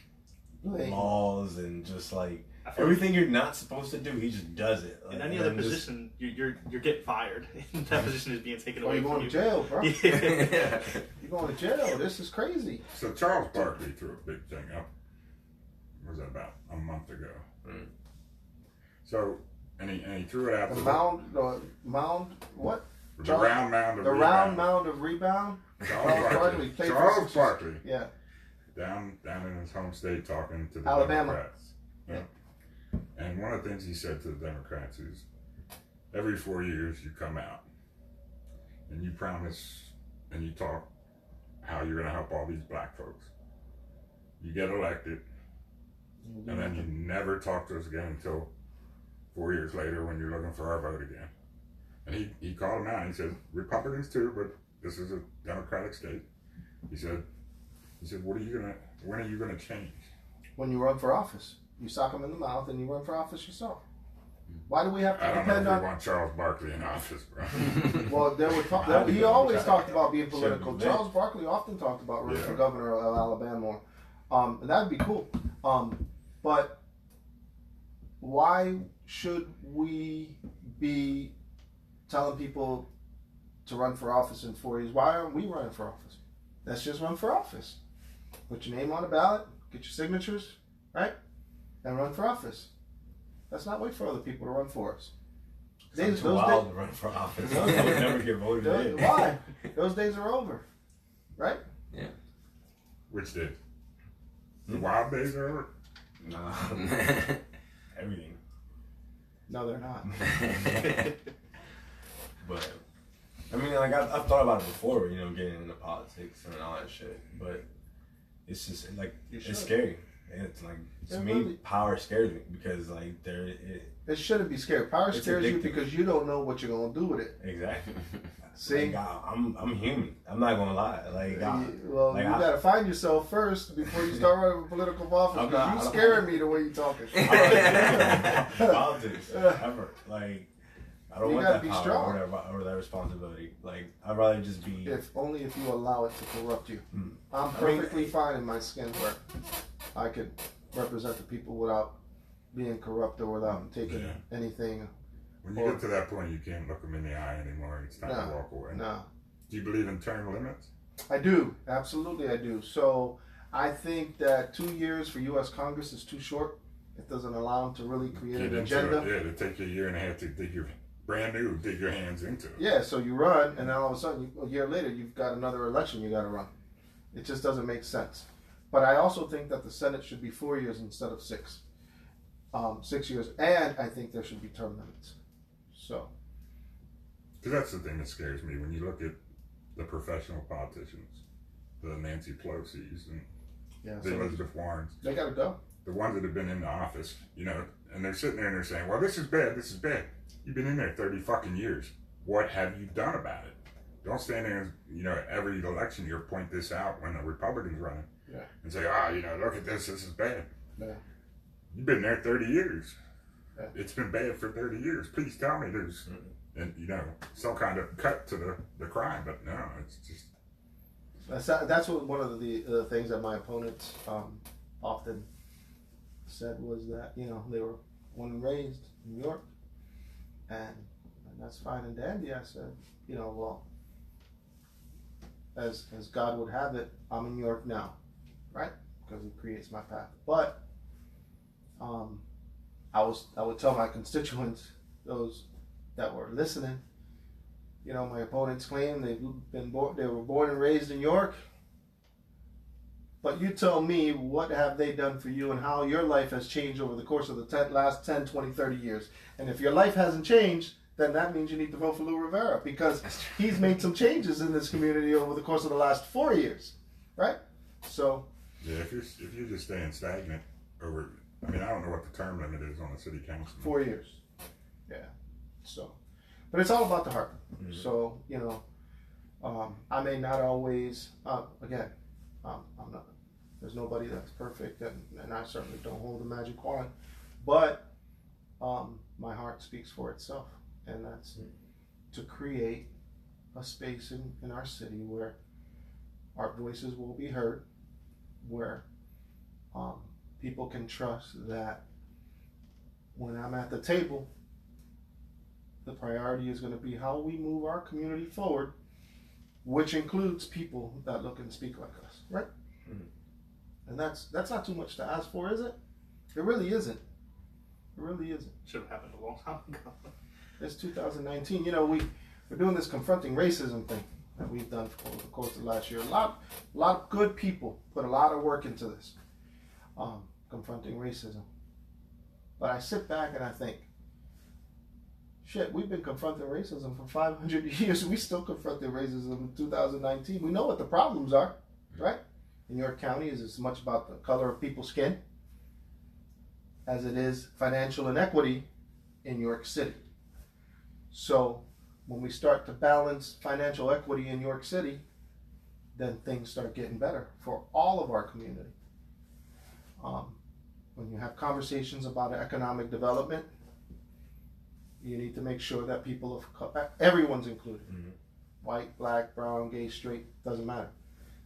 laws and just like everything you're not supposed to do, he just does it. Like,
in any other position, you're getting fired. That position is being taken away.
You're going to jail, bro.
Yeah.
You're going to jail. This is crazy.
So Charles Barkley threw a big thing up. What was that about a month ago?
Mm.
So and he threw it out.
The mound, what?
The round mound of
the
rebound.
Round mound of rebound.
Charles Barkley.
Yeah.
Down in his home state talking to the
Alabama.
Democrats. Yeah. And one of the things he said to the Democrats is, every 4 years you come out and you promise and you talk how you're going to help all these black folks. You get elected, and then you never talk to us again until 4 years later when you're looking for our vote again. And he called him out. He said, Republicans too, but this is a Democratic state. He said, when are you gonna change?
When you run for office. You sock them in the mouth and you run for office yourself. Why do we have to depend on...
I want Charles Barkley in office, bro.
Well, he always talked about being political. Charles Barkley often talked about running for governor of Alabama. And that'd be cool. But why should we be telling people to run for office in 4 years? Why aren't we running for office? Let's just run for office. Put your name on a ballot, get your signatures, right? And run for office. Let's not wait for other people to run for us.
It's too wild to run for office. Those would never get voted in.
Why? Those days are over, right?
Yeah.
Which days? The wild days are over?
No. Everything.
No, they're not.
But I mean, like I've thought about it before, you know, getting into politics and all that shit. But it's just like it's scary. It's like to me, power scares me because like
it shouldn't be scary. Power scares you because you don't know what you're gonna do with it.
Exactly.
See,
like, I'm human. I'm not gonna lie. Like,
you gotta find yourself first before you start running for political office. Because you scaring me the way you talking.
Politics, ever. Like, I don't want that power
strong.
or that responsibility. Like, I'd rather just be.
If you allow it to corrupt you. I'm perfectly fine in my skin where I could represent the people without being corrupt or without taking anything.
When you get to that point, you can't look them in the eye anymore. It's time to walk away.
No.
Do you believe in term limits?
I do. Absolutely, I do. So I think that 2 years for U.S. Congress is too short. It doesn't allow them to really create an agenda.
Yeah, to take you a year and a half to dig your hands into it.
Yeah, so you run, and then all of a sudden, a year later, you've got another election you got to run. It just doesn't make sense. But I also think that the Senate should be 4 years instead of 6. 6 years, and I think there should be term limits. So,
because that's the thing that scares me when you look at the professional politicians, the Nancy Pelosi's and the Elizabeth Warrens.
They got to go.
The ones that have been in the office, you know, and they're sitting there and they're saying, "Well, this is bad. This is bad." You've been in there 30 fucking years. What have you done about it? Don't stand there and, you know, every election year point this out when the Republicans running and say, you know, look at this. This is bad. Yeah. You've been there 30 years. Yeah. It's been bad for 30 years. Please tell me there's, and you know, some kind of cut to the crime. But no, it's just.
That's what one of the things that my opponents often said was that, you know, they were born and raised in New York, and that's fine and dandy. I said, you know, well, as God would have it, I'm in New York now, right? Because He creates my path. But I would tell my constituents, those that were listening, you know, my opponents claim they were born and raised in New York. But you tell me, what have they done for you and how your life has changed over the course of the last 10, 20, 30 years. And if your life hasn't changed, then that means you need to vote for Lou Rivera, because he's made some changes in this community over the course of the last 4 years, right? So.
Yeah, if you're just staying stagnant over, I mean, I don't know what the term limit is on a city council.
4 years. Yeah. So, but it's all about the heart. Mm-hmm. So, you know, I may not always, again, I'm not, there's nobody that's perfect, and I certainly don't hold a magic wand, but my heart speaks for itself, and that's to create a space in our city where our voices will be heard, where people can trust that when I'm at the table, the priority is going to be how we move our community forward, which includes people that look and speak like us, right? Mm-hmm. And that's not too much to ask for, is it? It really isn't. It really isn't.
Should have happened a long time ago.
It's 2019. You know, we're doing this confronting racism thing that we've done over the course of the last year. A lot of good people put a lot of work into this, confronting racism. But I sit back and I think, shit, we've been confronting racism for 500 years. We still confronting racism in 2019. We know what the problems are, right? In York County is as much about the color of people's skin as it is financial inequity in York City. So when we start to balance financial equity in York City, then things start getting better for all of our community. When you have conversations about economic development, you need to make sure that people everyone's included. Mm-hmm. White, black, brown, gay, straight, doesn't matter.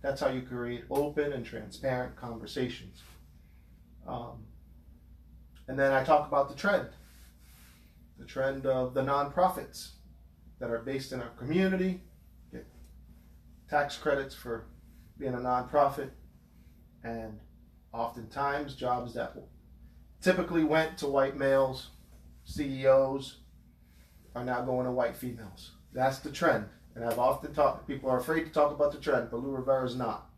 That's how you create open and transparent conversations. And then I talk about the trend of the nonprofits that are based in our community, get tax credits for being a nonprofit, and oftentimes jobs that typically went to white males, CEOs, are now going to white females. That's the trend. And I've often talked, people are afraid to talk about the trend, but Lou Rivera is not.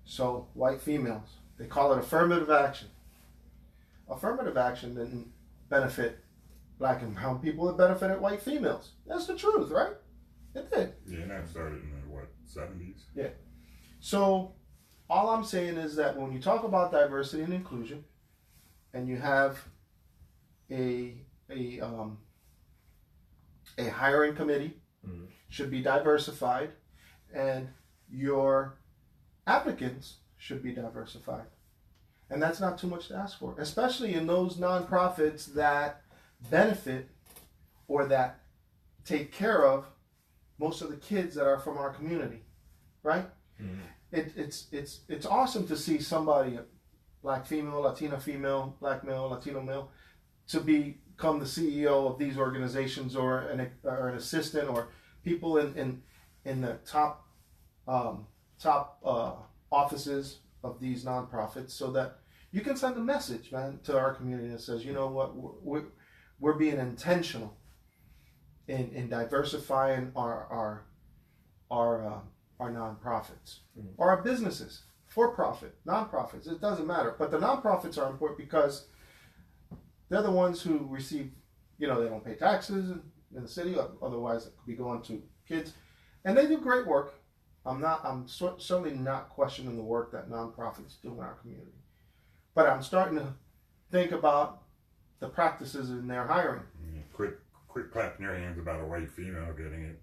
So, white females, they call it affirmative action. Affirmative action didn't benefit black and brown people, it benefited white females. That's the truth, right? It did.
Yeah, and that started in the, 70s?
Yeah. So, all I'm saying is that when you talk about diversity and inclusion, and you have a hiring committee, mm-hmm. should be diversified, and your applicants should be diversified. And that's not too much to ask for, especially in those nonprofits that benefit or that take care of most of the kids that are from our community, right? Mm-hmm. It's awesome to see somebody, black female, Latina female, black male, Latino male, to become the CEO of these organizations, or an assistant, or people in the top offices of these nonprofits, so that you can send a message, man, to our community that says, you know what, we're being intentional in diversifying our nonprofits, mm-hmm. or our businesses, for-profit, nonprofits. It doesn't matter, but the nonprofits are important because they're the ones who receive, they don't pay taxes in the city, otherwise it could be going to kids, and they do great work. I'm certainly not questioning the work that nonprofits do in our community, but I'm starting to think about the practices in their hiring.
Quit clapping your hands about a white female getting it.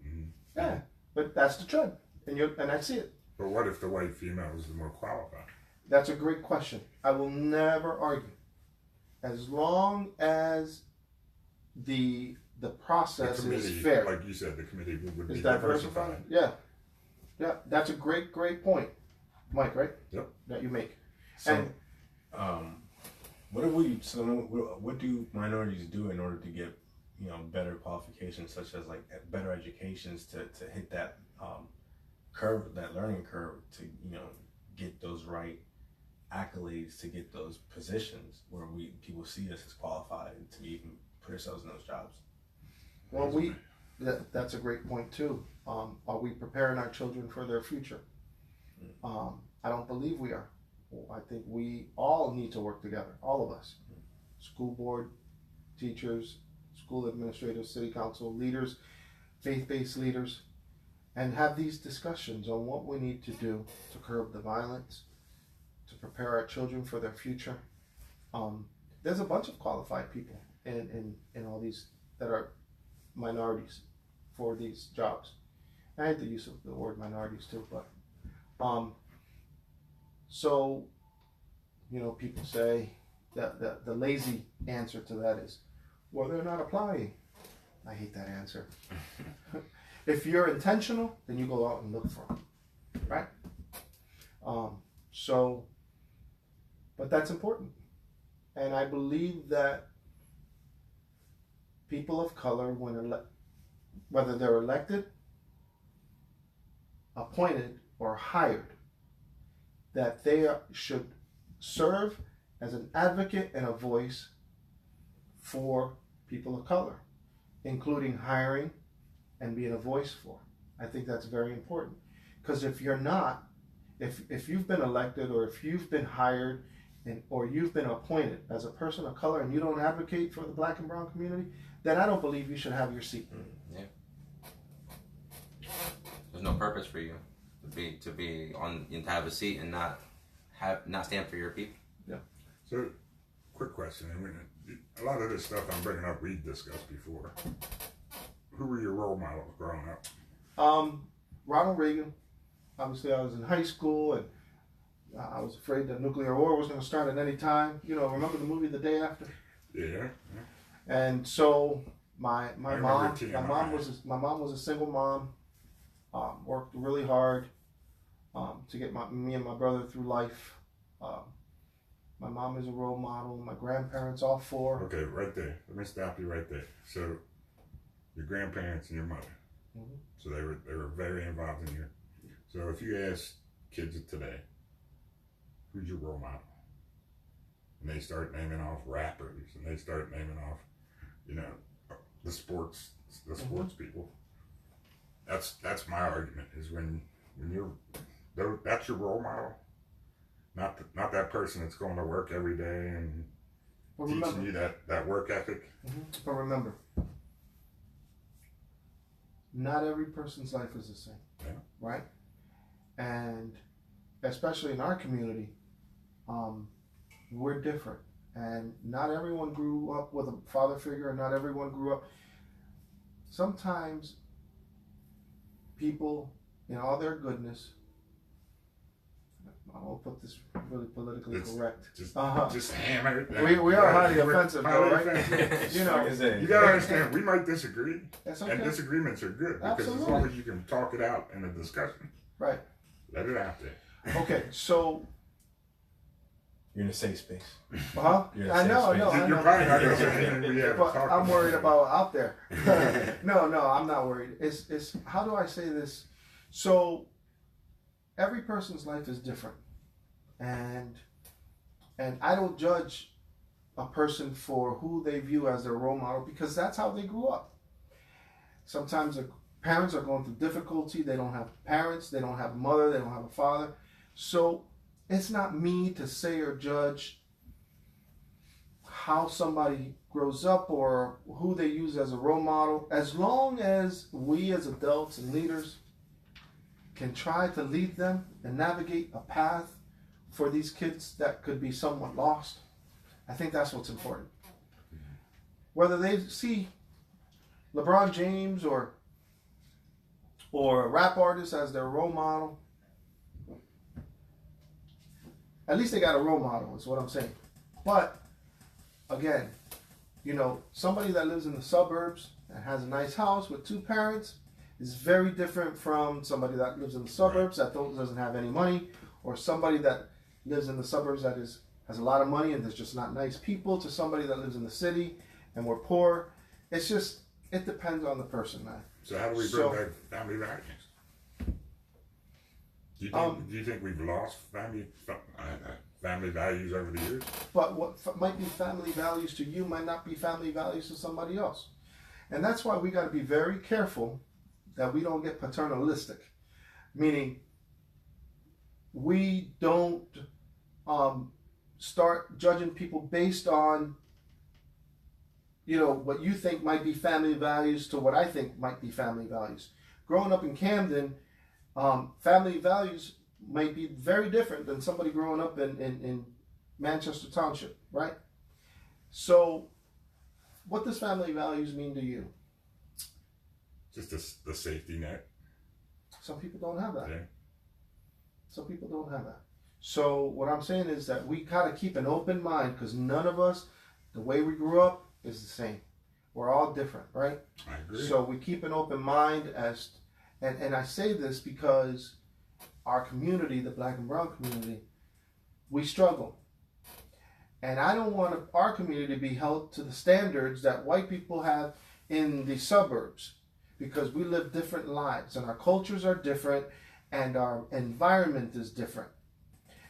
Yeah, but that's the trend, and I see it.
But what if the white female is the more qualified?
That's a great question. I will never argue, as long as the process is fair.
Like you said, the committee would be
diversified. Yeah, that's a great point, Mike. Right?
Yep.
That you make.
So, what do minorities do in order to get better qualifications, such as like better educations to hit that curve, that learning curve, to get those right accolades, to get those positions where people see us as qualified to even put ourselves in those jobs.
Well, that's a great point too. Are we preparing our children for their future? I don't believe we are. I think we all need to work together, all of us. School board, teachers, school administrators, city council leaders, faith-based leaders, and have these discussions on what we need to do to curb the violence, to prepare our children for their future. There's a bunch of qualified people in all these that are minorities for these jobs. I hate the use of the word minorities too, but so people say that the lazy answer to that is, well, they're not applying. I hate that answer. If you're intentional, then you go out and look for them, right? But that's important. And I believe that people of color, whether they're elected, appointed, or hired, that they should serve as an advocate and a voice for people of color, including hiring and being a voice for. I think that's very important. Because if you're not, if you've been elected, or if you've been hired, or you've been appointed as a person of color, and you don't advocate for the black and brown community, then I don't believe you should have your seat.
Yeah. There's no purpose for you to be on, and to have a seat and not stand for your people.
Yeah.
So, quick question. I mean, a lot of this stuff I'm bringing up, we've discussed before. Who were your role models growing up?
Ronald Reagan. Obviously, I was in high school, and I was afraid that nuclear war was going to start at any time. Remember the movie The Day After?
Yeah.
And so my mom was a single mom. Worked really hard to get me and my brother through life. My mom is a role model. My grandparents, all four.
Okay, right there. Let me stop you right there. So, your grandparents and your mother.
Mm-hmm.
So they were very involved in you. So if you ask kids of today, who's your role model? And they start naming off rappers, and they start naming off, the sports people. That's my argument, is when that's your role model, not that person that's going to work every day and teaching you that work ethic.
Mm-hmm. But remember, not every person's life is the same, right? And especially in our community, we're different, and not everyone grew up with a father figure, and not everyone grew up. Sometimes people, in all their goodness, I won't put this really politically correct.
Just hammer it down.
We are highly offensive, though, right?
You gotta understand, we might disagree,
That's okay.
and disagreements are good, because
Absolutely.
as long as you can talk it out in a discussion,
Right.
let it out there.
Okay, so
You're in a safe space.
I know.
You're probably not gonna say anything we haven't
But
talked
I'm
about.
worried about out there. No, I'm not worried. It's how do I say this? So every person's life is different, and I don't judge a person for who they view as their role model, because that's how they grew up. Sometimes the parents are going through difficulty. They don't have parents. They don't have a mother. They don't have a father. So it's not me to say or judge how somebody grows up or who they use as a role model, as long as we as adults and leaders can try to lead them and navigate a path for these kids that could be somewhat lost. I think that's what's important. Whether they see LeBron James or a rap artist as their role model, at least they got a role model, is what I'm saying. But again, somebody that lives in the suburbs and has a nice house with two parents is very different from somebody that lives in the suburbs that doesn't have any money, or somebody that lives in the suburbs that has a lot of money and there's just not nice people, to somebody that lives in the city and we're poor It's just, it depends on the person, man.
So how do we bring back family values? Do you think we've lost family values over the years?
But what might be family values to you might not be family values to somebody else. And that's why we got to be very careful that we don't get paternalistic. Meaning, we don't start judging people based on, you know, what you think might be family values to what I think might be family values. Growing up in Camden, family values might be very different than somebody growing up in Manchester Township, right? So, what does family values mean to you?
Just the safety net.
Some people don't have that.
Yeah.
Some people don't have that. So what I'm saying is that we gotta keep an open mind, because none of us, the way we grew up, is the same. We're all different, right?
I agree.
So we keep an open mind and I say this because our community, the black and brown community, we struggle. And I don't want our community to be held to the standards that white people have in the suburbs, because we live different lives and our cultures are different and our environment is different.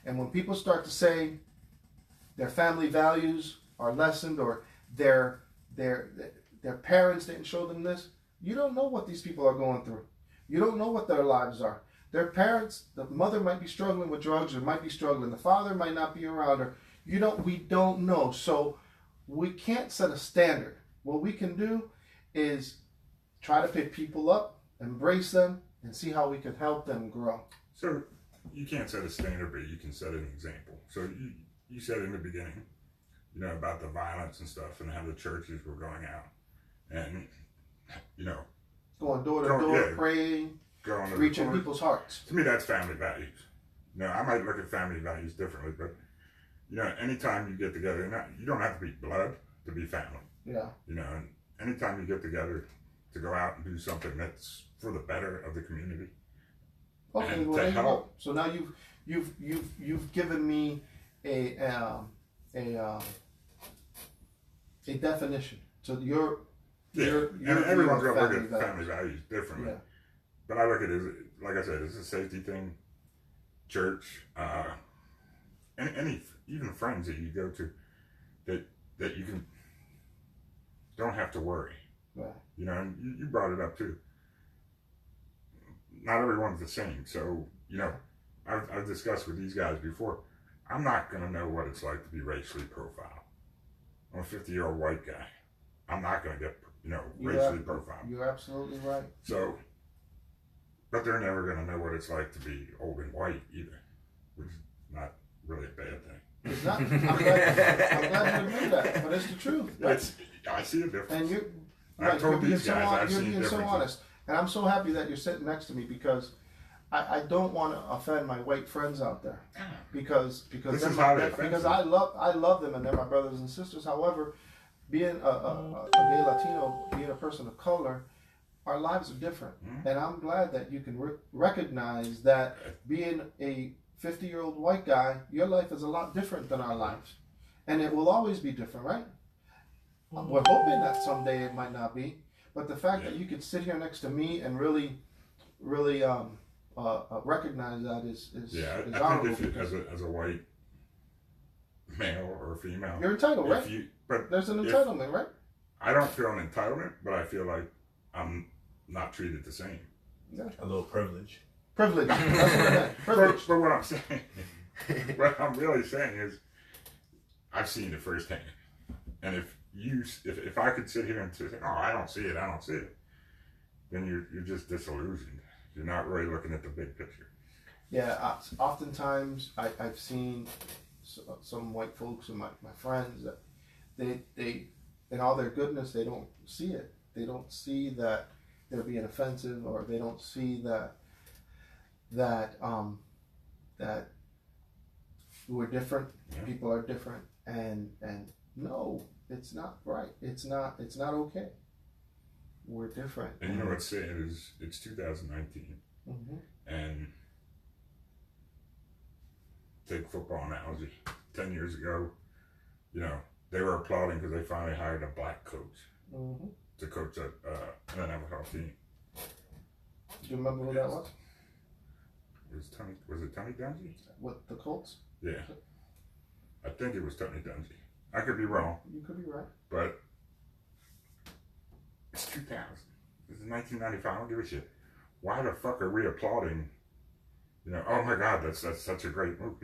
And when people start to say their family values are lessened, or their parents didn't show them this, you don't know what these people are going through. You don't know what their lives are. Their parents, the mother might be struggling with drugs, or might be struggling. The father might not be around her. We don't know. So we can't set a standard. What we can do is try to pick people up, embrace them, and see how we can help them grow.
So you can't set a standard, but you can set an example. So you said in the beginning, you know, about the violence and stuff, and how the churches were going out, and you know,
going door to door, praying, reaching people's hearts.
To me, that's family values. You know, I might look at family values differently, but you know, anytime you get together, you don't have to be blood to be family.
Yeah.
You know, and anytime you get together to go out and do something that's for the better of the community.
Okay,
and
well
to
there you
help.
go. So now you've given me a definition. So you're
and everyone's
view of
gonna look at
values.
family values differently.
Yeah.
But I look at it as, like I said, it's a safety thing. Church, and even friends that you go to, that you don't have to worry.
Right.
You know, and you brought it up too. Not everyone's the same, so you know, I've discussed with these guys before. I'm not gonna know what it's like to be racially profiled. I'm a 50-year-old white guy. I'm not gonna get racially profiled.
You're absolutely right.
So, but they're never gonna know what it's like to be old and white either, which is not really a bad thing.
It's not. I'm glad you admit that, but it's the truth.
I see a difference.
And
I've told these guys I've
you're
seen
being so
differences.
honest, and I'm so happy that you're sitting next to me, because I don't want to offend my white friends out there, because
This is highly offensive.
because I love them and they're my brothers and sisters. However, being a gay Latino, being a person of color, our lives are different, and I'm glad that you can recognize that being a 50-year-old white guy, your life is a lot different than our lives, and it will always be different, right? We're hoping that someday it might not be, but the fact that you could sit here next to me and really recognize that is
I
honorable.
think as a white male or female,
You're entitled, right?
But
There's an entitlement, right?
I don't feel an entitlement, but I feel like I'm not treated the same.
Yeah.
A little privilege.
Privilege. That's what I meant. Privilege.
But what I'm saying, what I'm really saying is, I've seen it firsthand, and if I could sit here and say, "Oh, I don't see it," then you're just disillusioned. You're not really looking at the big picture.
Yeah, oftentimes I've seen some white folks and my friends that they in all their goodness, they don't see it. They don't see that they're being offensive, or they don't see that we're different.
Yeah.
People are different, and no, it's not right. It's not okay. We're different.
And you know what's sad is it's 2019, and take football analogy. 10 years ago, you know, they were applauding because they finally hired a black coach. to coach an NFL team.
Do you remember who that was?
Was it Tony Dungy?
With the Colts?
Yeah. I think it was Tony Dungy. I could be wrong,
You could be right.
but it's 2000. This is 1995. I don't give a shit. Why the fuck are we applauding? You know, oh my God, that's such a great move.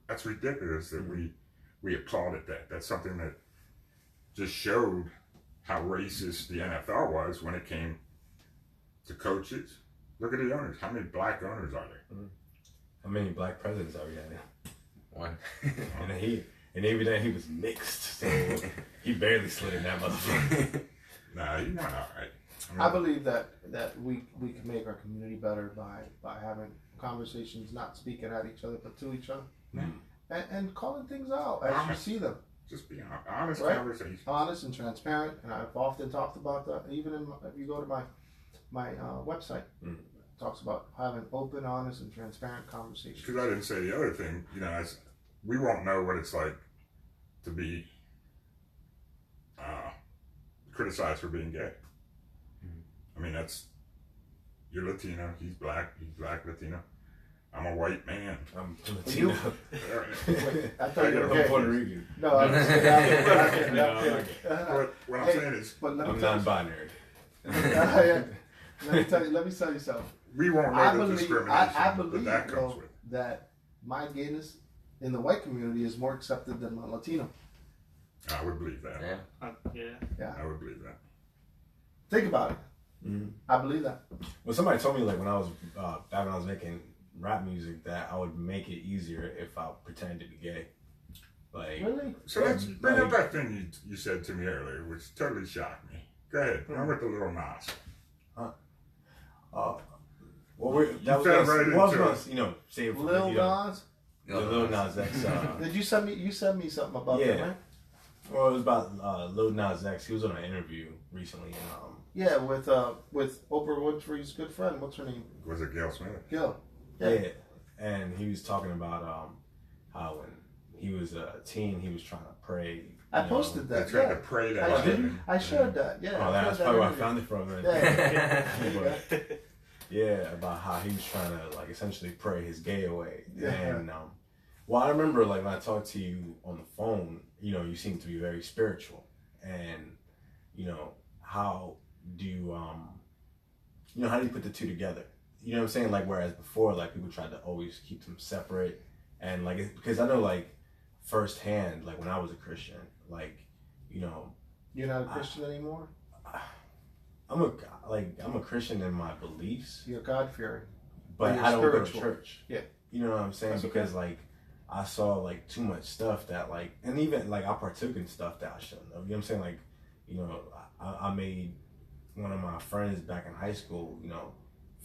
That's ridiculous that we applauded that. That's something that just showed how racist the NFL was when it came to coaches. Look at the owners. How many black owners are there?
How many black presidents are we having?
One.
and even then he was mixed, so he barely slid in that motherfucker.
Nah, you went all right.
I believe that we can make our community better by having conversations, not speaking at each other, but to each other. And calling things out as you see them.
Just be honest
Right?
conversation.
Honest and transparent. And I've often talked about that. Even if you go to my website, it talks about having open, honest, and transparent conversations.
Because I didn't say the other thing, you know, we won't know what it's like to be criticized for being gay. I mean, you're Latino, he's black, Latino. I'm a white man.
I'm Latino.
Wait, I thought you were
I'm
gay.
Puerto Rican.
No, I'm just kidding.
What I'm saying is,
But let me
I'm
tell you
non-binary.
Let me tell you something.
we won't know the discrimination
I believe
that comes
though,
with.
that my gayness in the white community is more accepted than my Latino.
I would believe that.
Yeah.
Yeah.
I would believe that.
Think about it. I believe that.
Well, somebody told me like when I was back when I was making rap music that I would make it easier if I pretended to be gay. Like,
Really?
So let's bring up that thing you said to me earlier, which totally shocked me. Go ahead. I'm with the little Nas.
well, I was
fell right
gonna,
into
say it for
Lil Nas?
the Lil Nas X.
Did you send me something about that,
Yeah.
right?
Well, it was about Lil Nas X. He was on an interview recently, and
Yeah, with Oprah Winfrey's good friend. What's her name?
Was it Gail Smith?
Gil.
yeah, and he was talking about how when he was a teen, he was trying to pray.
I posted
They
that.
tried
Yeah.
to pray that
I
out of
did.
him.
I shared that. Yeah.
Oh,
I
that's
shared
probably where I
interview.
found it from. Man.
Yeah.
But, yeah, about how he was trying to like essentially pray his gay away.
Yeah.
And well, I remember like when I talked to you on the phone, you seem to be very spiritual, and how do you how do you put the two together? You know what I'm saying? Like whereas before, like people tried to always keep them separate, and like because I know like firsthand, like when I was a Christian, like
You're not a Christian anymore?
I'm a Christian in my beliefs,
You're God-fearing.
but
you're
I don't go to
spiritual.
church.
Yeah.
You know what I'm saying?
That's
Because
okay.
like I saw like too much stuff that like, and even like I partook in stuff that I shouldn't have. You know what I'm saying? Like, I made one of my friends back in high school,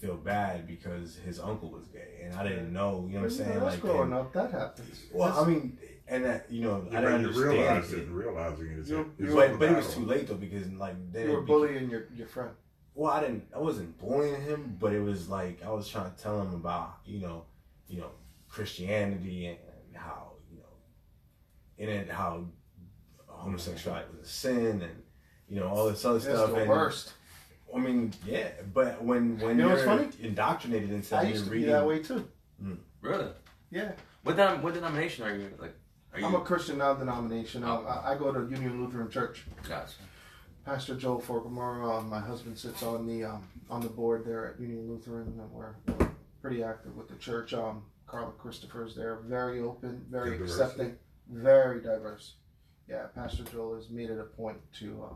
feel bad because his uncle was gay, and I didn't know. You know what I'm saying?
That's
Like,
growing up. That happens.
well, I mean, and that I didn't understand
realized
it.
it, and realizing it is
But it was too late though, because like then
You were bullying your friend.
Well, I wasn't bullying him, but it was like I was trying to tell him about Christianity and how how homosexuality was a sin, and all this other
That's
stuff.
the
And
worst.
I mean, yeah, but when
know what's
you're
funny?
indoctrinated into
I used to be that way too.
Really?
Yeah.
What denomination are you like? Are you?
I'm a Christian non-denominational.
Oh.
I go to Union Lutheran Church.
Gotcha.
Pastor Joel Forkamara, my husband sits on the board there at Union Lutheran, and we're pretty active with the church. Carla Christopher's there, very open, very
Good
accepting, very diverse. Yeah, Pastor Joel has made it a point to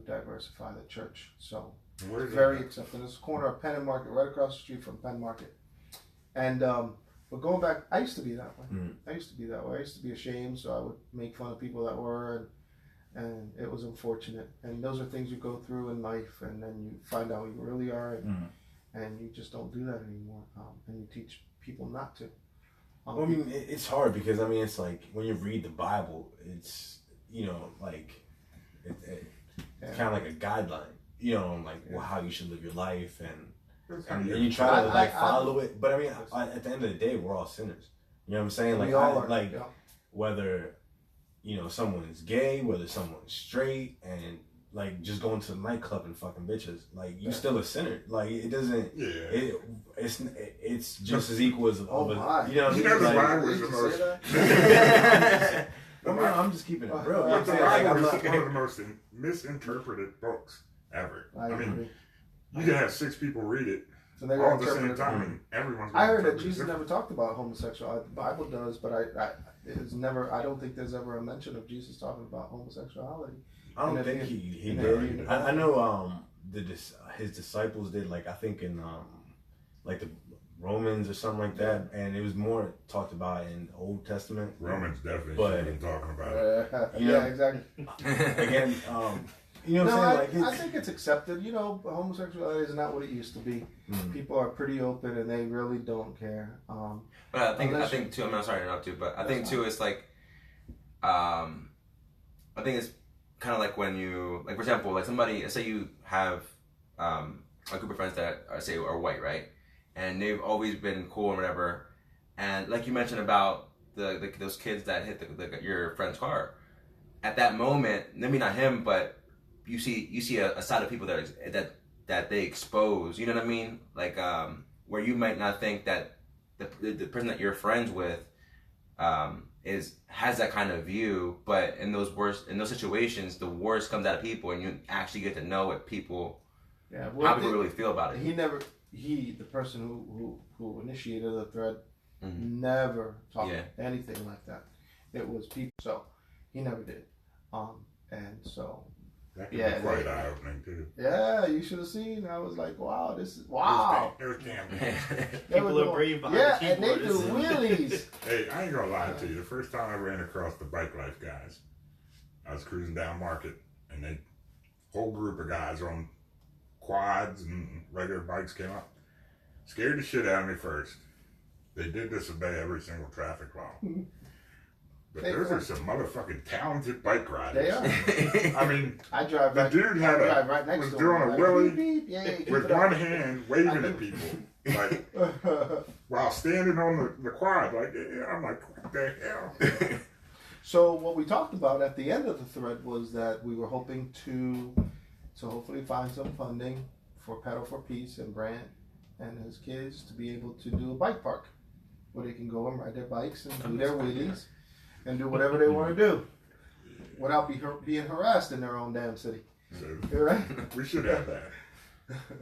diversify the church. So
Where's
very
that?
accepting. It's the corner of Penn and Market, right across the street from Penn Market. And but going back, I used to be that way. I used to be ashamed, so I would make fun of people that were, and it was unfortunate. And those are things you go through in life, and then you find out who you really are, and you just don't do that anymore. And you teach people not to.
Well, I mean, it's hard because it's like when you read the Bible, it's like it's kind of like a guideline, like how you should live your life, and you try to follow it. But at the end of the day, we're all sinners. You know what I'm saying? Like
We all are,
whether someone's gay, whether someone's straight, and like just going to the nightclub and fucking bitches. Like you still a sinner. Like it doesn't.
Yeah.
It's just as equal as.
Oh my.
You know what I
You
mean?
know the
Like,
Bible was the
Did you say
most.
that?
I'm just keeping it real. You know what I'm
The
saying? Like,
Bible
I'm
is
not.
one of the most misinterpreted books ever.
I
I mean,
agree.
you can have 6 people read it
So they
all
were
at the same
interpreting.
time, and everyone's.
I
gonna
heard that
interpret it
Jesus never
different.
talked about homosexuality. The Bible does, but it's never. I don't think there's ever a mention of Jesus talking about homosexuality.
I don't
And
think
if
he
and
did.
if-
I know his disciples did, like I think in like the Romans or something like that, and it was more talked about in the Old Testament.
Romans definitely
But-
should have been talking about it.
You
yeah,
know,
exactly.
Again, you know what
No,
I'm saying?
I think it's accepted. You know, homosexuality is not what it used to be.
Mm.
People are pretty open, and they really don't care.
But I
Unless
think too. I'm sorry to interrupt you, but I
That's
think too, it's like, I think it's kind of like when you, like for example, like somebody, say you have a group of friends that say are white, right, and they've always been cool and whatever, and like you mentioned about those kids that hit your friend's car, at that moment, maybe not him, but you see a side of people that they expose. You know what I mean? Like where you might not think that the person that you're friends with has that kind of view, but in those situations, the worst comes out of people, and you actually get to know what people
Yeah,
how people really feel about it.
The person who initiated the thread,
Mhm.
never talked
Yeah.
anything like that. It was people, so he never did. And so
That could
Yeah,
be quite
they-
eye-opening too.
yeah, you should have seen. I was like, wow, this is wow.
It was damn.
They
People
were
are
doing-
brave behind
yeah,
the
and they
keyboard.
do wheelies.
Hey, I ain't gonna lie to you. The first time I ran across the Bike Life guys, I was cruising down Market, and they whole group of guys on quads and regular bikes came up. Scared the shit out of me first. They did disobey every single traffic law. But
They
those
are.
are some motherfucking talented bike riders.
They are.
I mean,
I drive
the
right.
dude
I drive right
was
next to
doing
him.
a
Like,
wheelie
beep, beep, yeah, keep
with
it up.
one hand waving at people, like while standing on the quad. Like, yeah, I'm like, what the hell?
So what we talked about at the end of the thread was that we were hoping to hopefully find some funding for Pedal for Peace and Brant and his kids to be able to do a bike park where they can go and ride their bikes and do their wheelies and do whatever they want to do without being harassed in their own damn city.
So,
You right?
we should have that.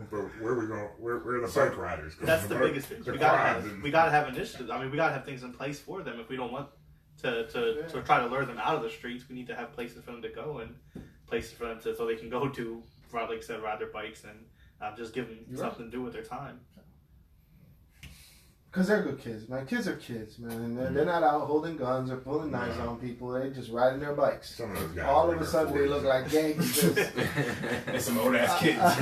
But where are we going? Where are the bike riders going?
That's the biggest thing.
The
We
quads and-
gotta have initiatives. I mean, we gotta have things in place for them if we don't want to try to lure them out of the streets. We need to have places for them to go and places for them so they can go to, like I said, ride their bikes and just give them
You're
something to do with their time.
Because they're good kids, man. Kids are kids, man. They're not out holding guns or pulling knives on people. They just riding their bikes.
Some of those guys
All
are
of
in
a
their
sudden, they
40s.
look like gangsters.
They some old ass kids.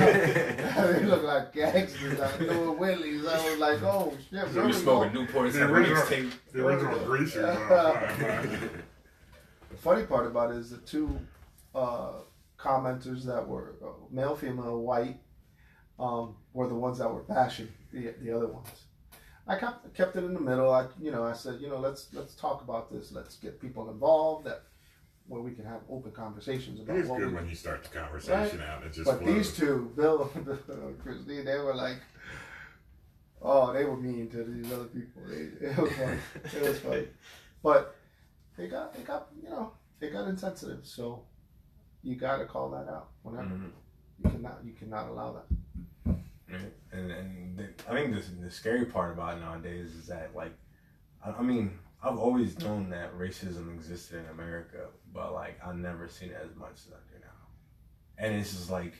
They look like gangsters. Like doing wheelies. I was like, oh shit.
So we smoking Newports
The
and
original,
mixtape.
the original greasers on fire, man.
The funny part about it is the two commenters that were male, female, white were the ones that were bashing the other ones. I kept it in the middle. I said, let's talk about this. Let's get people involved where we can have open conversations about
It's
what
good
we.
when you start the conversation out. It just
But
flows.
these two, Bill and Christine, they were like, oh, they were mean to these other people. It was funny. It was funny. But they got insensitive. So you got to call that out whenever. You cannot allow that.
Right. And I think the scary part about it nowadays is that, like, I mean, I've always known that racism existed in America, but like I've never seen it as much as I do now. And it's just like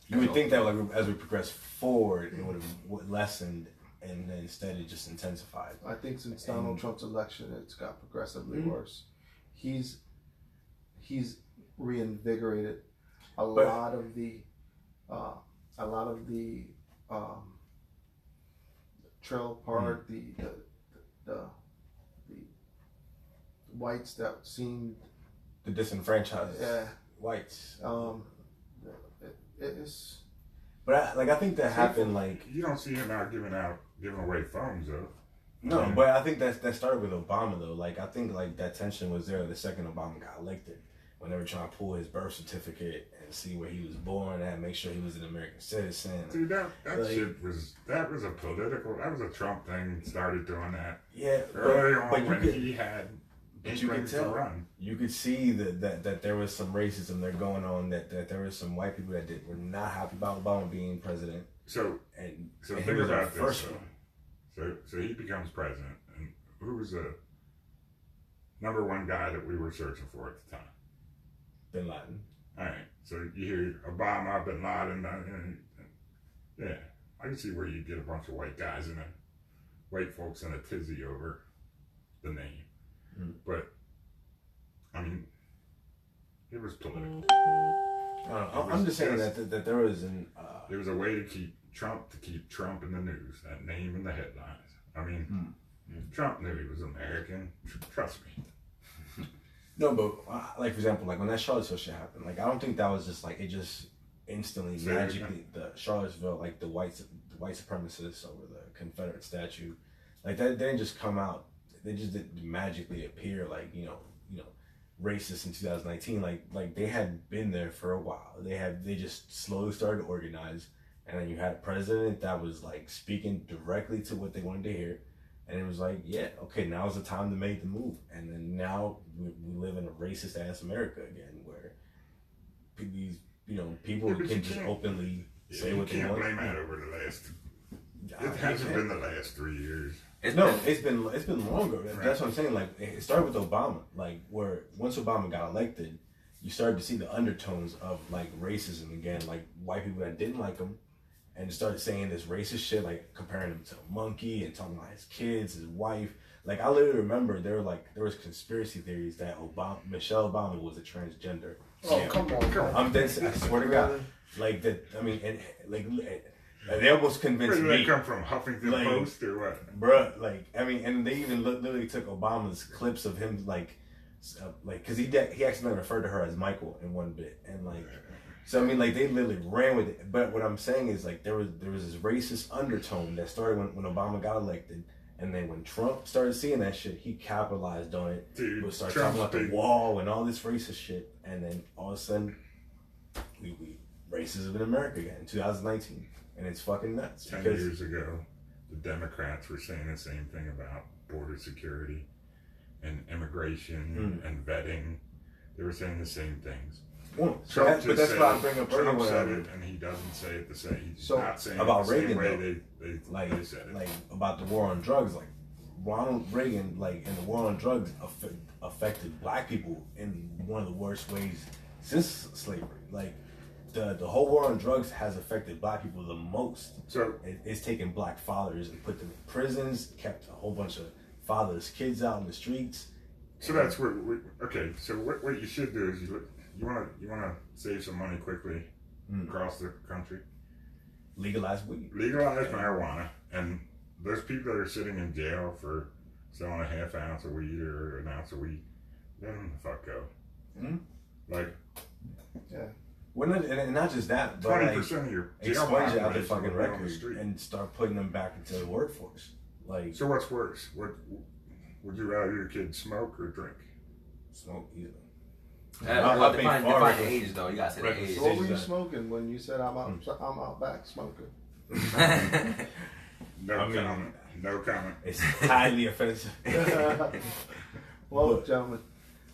you would think that like as we progress forward, it would have lessened, and then instead it just intensified.
I think since Donald Trump's election, it's got progressively worse. He's reinvigorated a lot of the trail part, the whites that seemed
The disenfranchised
yeah
whites.
it's
But I think that happened like
You don't see him out giving away phones though.
no, but I think that started with Obama though. Like I think like that tension was there the second Obama got elected, when they were trying to pull his birth certificate and see where he was born at, make sure he was an American citizen.
Dude, that shit was a political. That was a Trump thing. Started doing that.
Yeah,
early on
but
when he had.
But you could tell. You could see that there was some racism there going on. That there was some white people that were not happy about Obama being president.
So
think
about this. So he becomes president, and who was the number one guy that we were searching for at the time?
Bin Laden.
All right. So you hear Obama, Bin Laden. Yeah, I can see where you get a bunch of white guys white folks in a tizzy over the name. But I mean, it was political.
I'm just saying that there was
it was a way to keep Trump in the news, that name in the headlines. I mean, Trump knew he was American. Trust me.
No, but like for example, like when that Charlottesville shit happened, like I don't think that was just like it just instantly magically the Charlottesville, like the white supremacists over the Confederate statue, like that didn't just come out. They just didn't magically appear like you know racist in 2019. Like they had been there for a while. They just slowly started to organize, and then you had a president that was like speaking directly to what they wanted to hear, and it was like, yeah, okay, now's the time to make the move. And then now we live in a racist ass America again, where these people can just openly say what they want.
You can't blame that over the last. It hasn't been the last 3 years.
It's been longer. Right. That's what I'm saying. Like it started with Obama. Like where once Obama got elected, you started to see the undertones of like racism again. Like white people that didn't like him, and started saying this racist shit, like comparing him to a monkey and talking about his kids, his wife. Like I literally remember there was conspiracy theories that Michelle Obama was a transgender.
Oh come on!
I swear to God, like that. I mean, and like. They almost convinced me.
Where did that come from? Huffington Post or what?
Bruh, like, I mean, and they even literally took Obama's clips of him, like, because he accidentally referred to her as Michael in one bit, and like, so I mean, like, they literally ran with it. But what I'm saying is, like, there was this racist undertone that started when Obama got elected, and then when Trump started seeing that shit, he capitalized on it.
Dude,
would start talking about the wall and all this racist shit, and then all of a sudden, we racism in America again in 2019. And it's fucking nuts.
10 years ago, the Democrats were saying the same thing about border security and immigration and vetting. They were saying the same things.
Well, but that's why I bring up
Trump said it, and he doesn't say it the same. He's not saying
about
it the
Reagan,
same way
they
said it.
Like about the war on drugs, like Ronald Reagan, like and the war on drugs affected black people in one of the worst ways since slavery. Like. The whole war on drugs has affected black people the most.
So
it's taken black fathers and put them in prisons, kept a whole bunch of fathers' kids out in the streets.
So that's where okay. So what you should do is you wanna save some money quickly across the country.
Legalize weed.
Legalize marijuana, and those people that are sitting in jail for selling a half ounce of weed or an ounce of weed, let them the fuck go. Like,
yeah.
Well, and not just that, but
20% of your jail
expunge out the
population
fucking
will be on
record
the street.
and start putting them back into the workforce. Like,
so what's worse? What would you rather your kids smoke or drink?
Smoke either.
Define age though. You gotta say the age.
So what were you smoking when you said I'm out back smoking?
No comment.
It's highly offensive.
Well, gentlemen,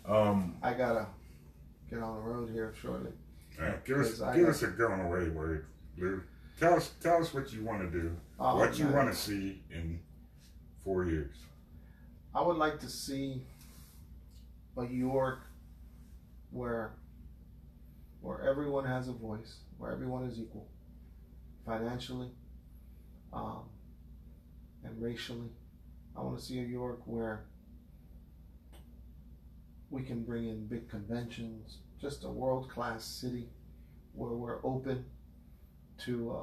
I gotta get on the road here shortly.
All right, give us a going away word, Lou. Tell us what you want to do, what you want to see in 4 years.
I would like to see a York where everyone has a voice, where everyone is equal, financially, and racially. I want to see a York where we can bring in big conventions, just a world-class city where we're open to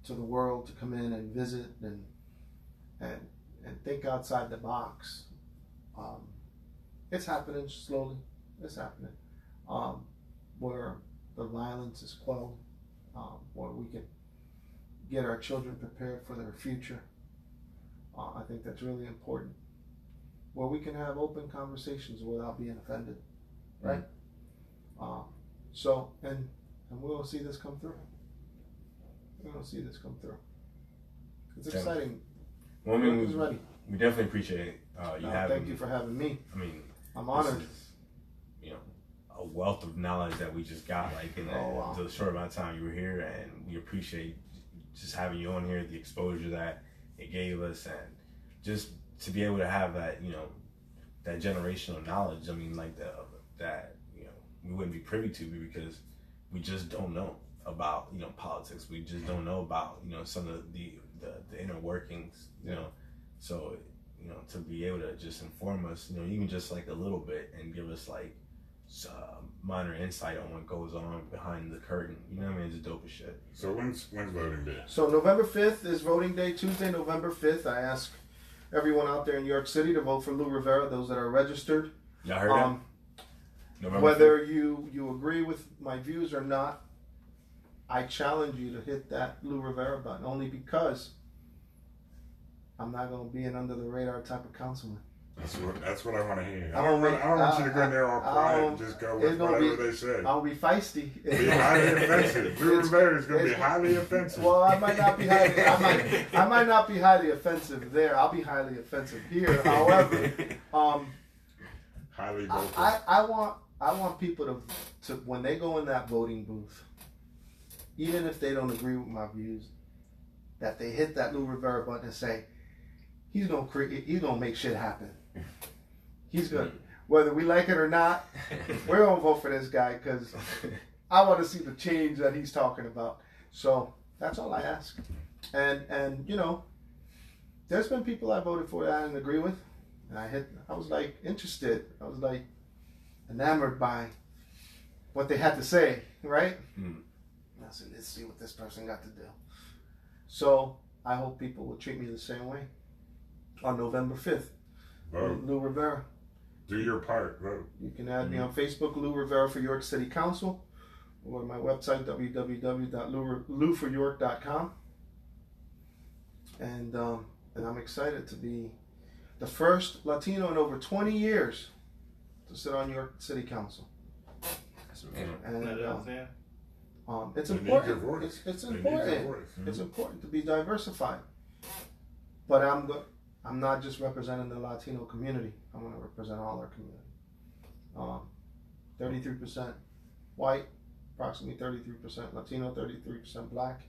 the world to come in and visit and think outside the box. It's happening slowly. It's happening. Where the violence is quelled, where we can get our children prepared for their future. I think that's really important. Where we can have open conversations without being offended, right? So, and we'll see this come through. We're gonna see this come through. It's exciting.
Well, I mean,
Who's ready?
we definitely appreciate you having.
Thank you for having me.
I mean,
I'm honored.
This is, you know, a wealth of knowledge that we just got, like in the short amount of time you were here, and we appreciate just having you on here, the exposure that it gave us, and just to be able to have that, you know, that generational knowledge. I mean, like that, you know, we wouldn't be privy to because we just don't know about, you know, politics. We just don't know about, you know, some of the inner workings, you know. So, you know, to be able to just inform us, you know, even just like a little bit and give us like minor insight on what goes on behind the curtain, you know what I mean? It's dope as shit.
So when's voting day?
So November 5th is voting day, Tuesday, November 5th. I ask everyone out there in New York City to vote for Lou Rivera, those that are registered.
Y'all heard that? November
Whether
5th.
you agree with my views or not, I challenge you to hit that Lou Rivera button, only because I'm not going to be an under the radar type of councilman.
That's what I want to hear.
I
I don't want you to go in there all quiet and just go with whatever they say.
I'll be feisty.
Be highly offensive. Lou Rivera is going to be highly offensive.
Well, I might not be highly. I might not be highly offensive there. I'll be highly offensive here. However,
highly vocal.
I want people to when they go in that voting booth, even if they don't agree with my views, that they hit that Lou Rivera button and say, he's gonna make shit happen. He's gonna, whether we like it or not, we're gonna vote for this guy because I want to see the change that he's talking about. So that's all I ask. And you know, there's been people I voted for that I didn't agree with, and I was like interested. I was like enamored by what they had to say, right? And I said, let's see what this person got to do. So I hope people will treat me the same way on November 5th.
Vote.
Lou Rivera.
Do your part. Vote.
You can add me on Facebook, Lou Rivera for York City Council, or my website, www.louforyork.com. And I'm excited to be the first Latino in over 20 years to sit on York City Council.
That's amazing.
And it's
They need
important.
your voice.
It's
They need
important.
your voice.
It's important to be diversified. But I'm not just representing the Latino community. I'm going to represent all our community. 33% white, approximately 33% Latino, 33% black,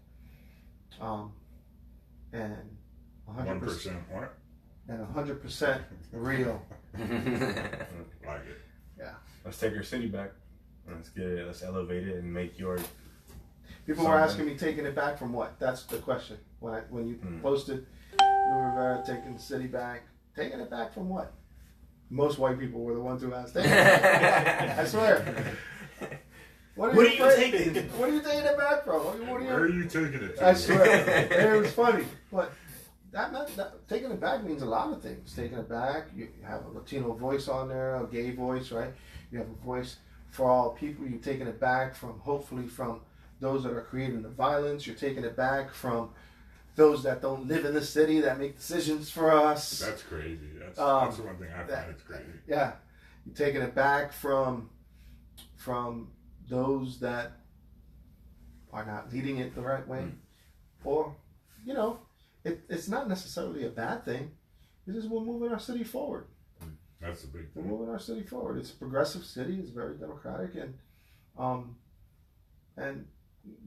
and
1% what?
and 100% real.
Like it.
Yeah.
Let's take our city back. Let's get it. Let's elevate it and make your.
People were asking me taking it back from what? That's the question. When you posted Lou Rivera taking the city back, taking it back from what? Most white people were the ones who asked. Taking it back. I swear. What are you taking? What are you taking it back from?
Where are you taking it to?
I swear. It was funny, but that taking it back means a lot of things. Taking it back, you have a Latino voice on there, a gay voice, right? You have a voice for all people. You're taking it back from, hopefully, from those that are creating the violence. You're taking it back from those that don't live in the city that make decisions for us.
That's crazy. That's the one thing I find it's crazy.
Yeah, you're taking it back from those that are not leading it the right way, or you know, it's not necessarily a bad thing. It's just we're moving our city forward.
That's the big
We're
thing.
moving our city forward. It's a progressive city. It's very democratic, and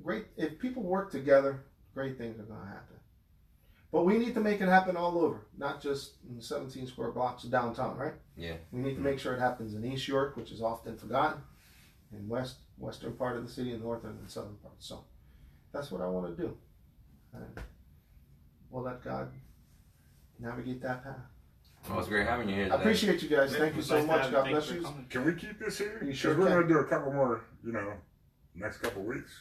great. If people work together, great things are going to happen. But we need to make it happen all over, not just in 17 square blocks of downtown, right?
Yeah.
We need to make sure it happens in East York, which is often forgotten, in western part of the city, and northern and southern part. So that's what I want to do. And we'll let God navigate that path.
Well, it's great having you here
I
today.
appreciate you guys. Thank you so much. God bless you.
Can we keep this here?
You
Because
sure
we're
can.
going to do a couple more, next couple weeks.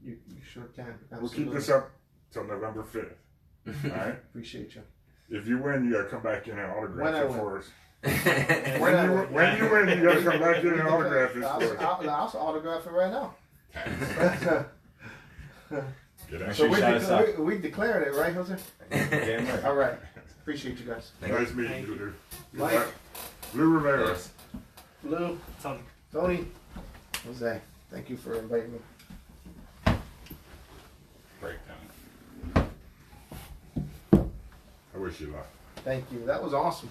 You sure can.
We'll
Absolutely.
keep this up till November 5th. All right?
Appreciate you.
If you win, you got to come back in and autograph
When I
it
win.
for us.
When I win.
When you win, you got to come back in and autograph it for us.
I'll autograph it right now.
Get out.
So
Shout us out.
we declared it, right, Jose?
Damn right.
All right. Appreciate you guys.
Nice meeting you, Lou.
Mike.
Lou Rivera.
Yes.
Lou,
Tony.
Tony. Jose, thank you for inviting me.
Breakdown. I wish you luck.
Thank you. That was awesome.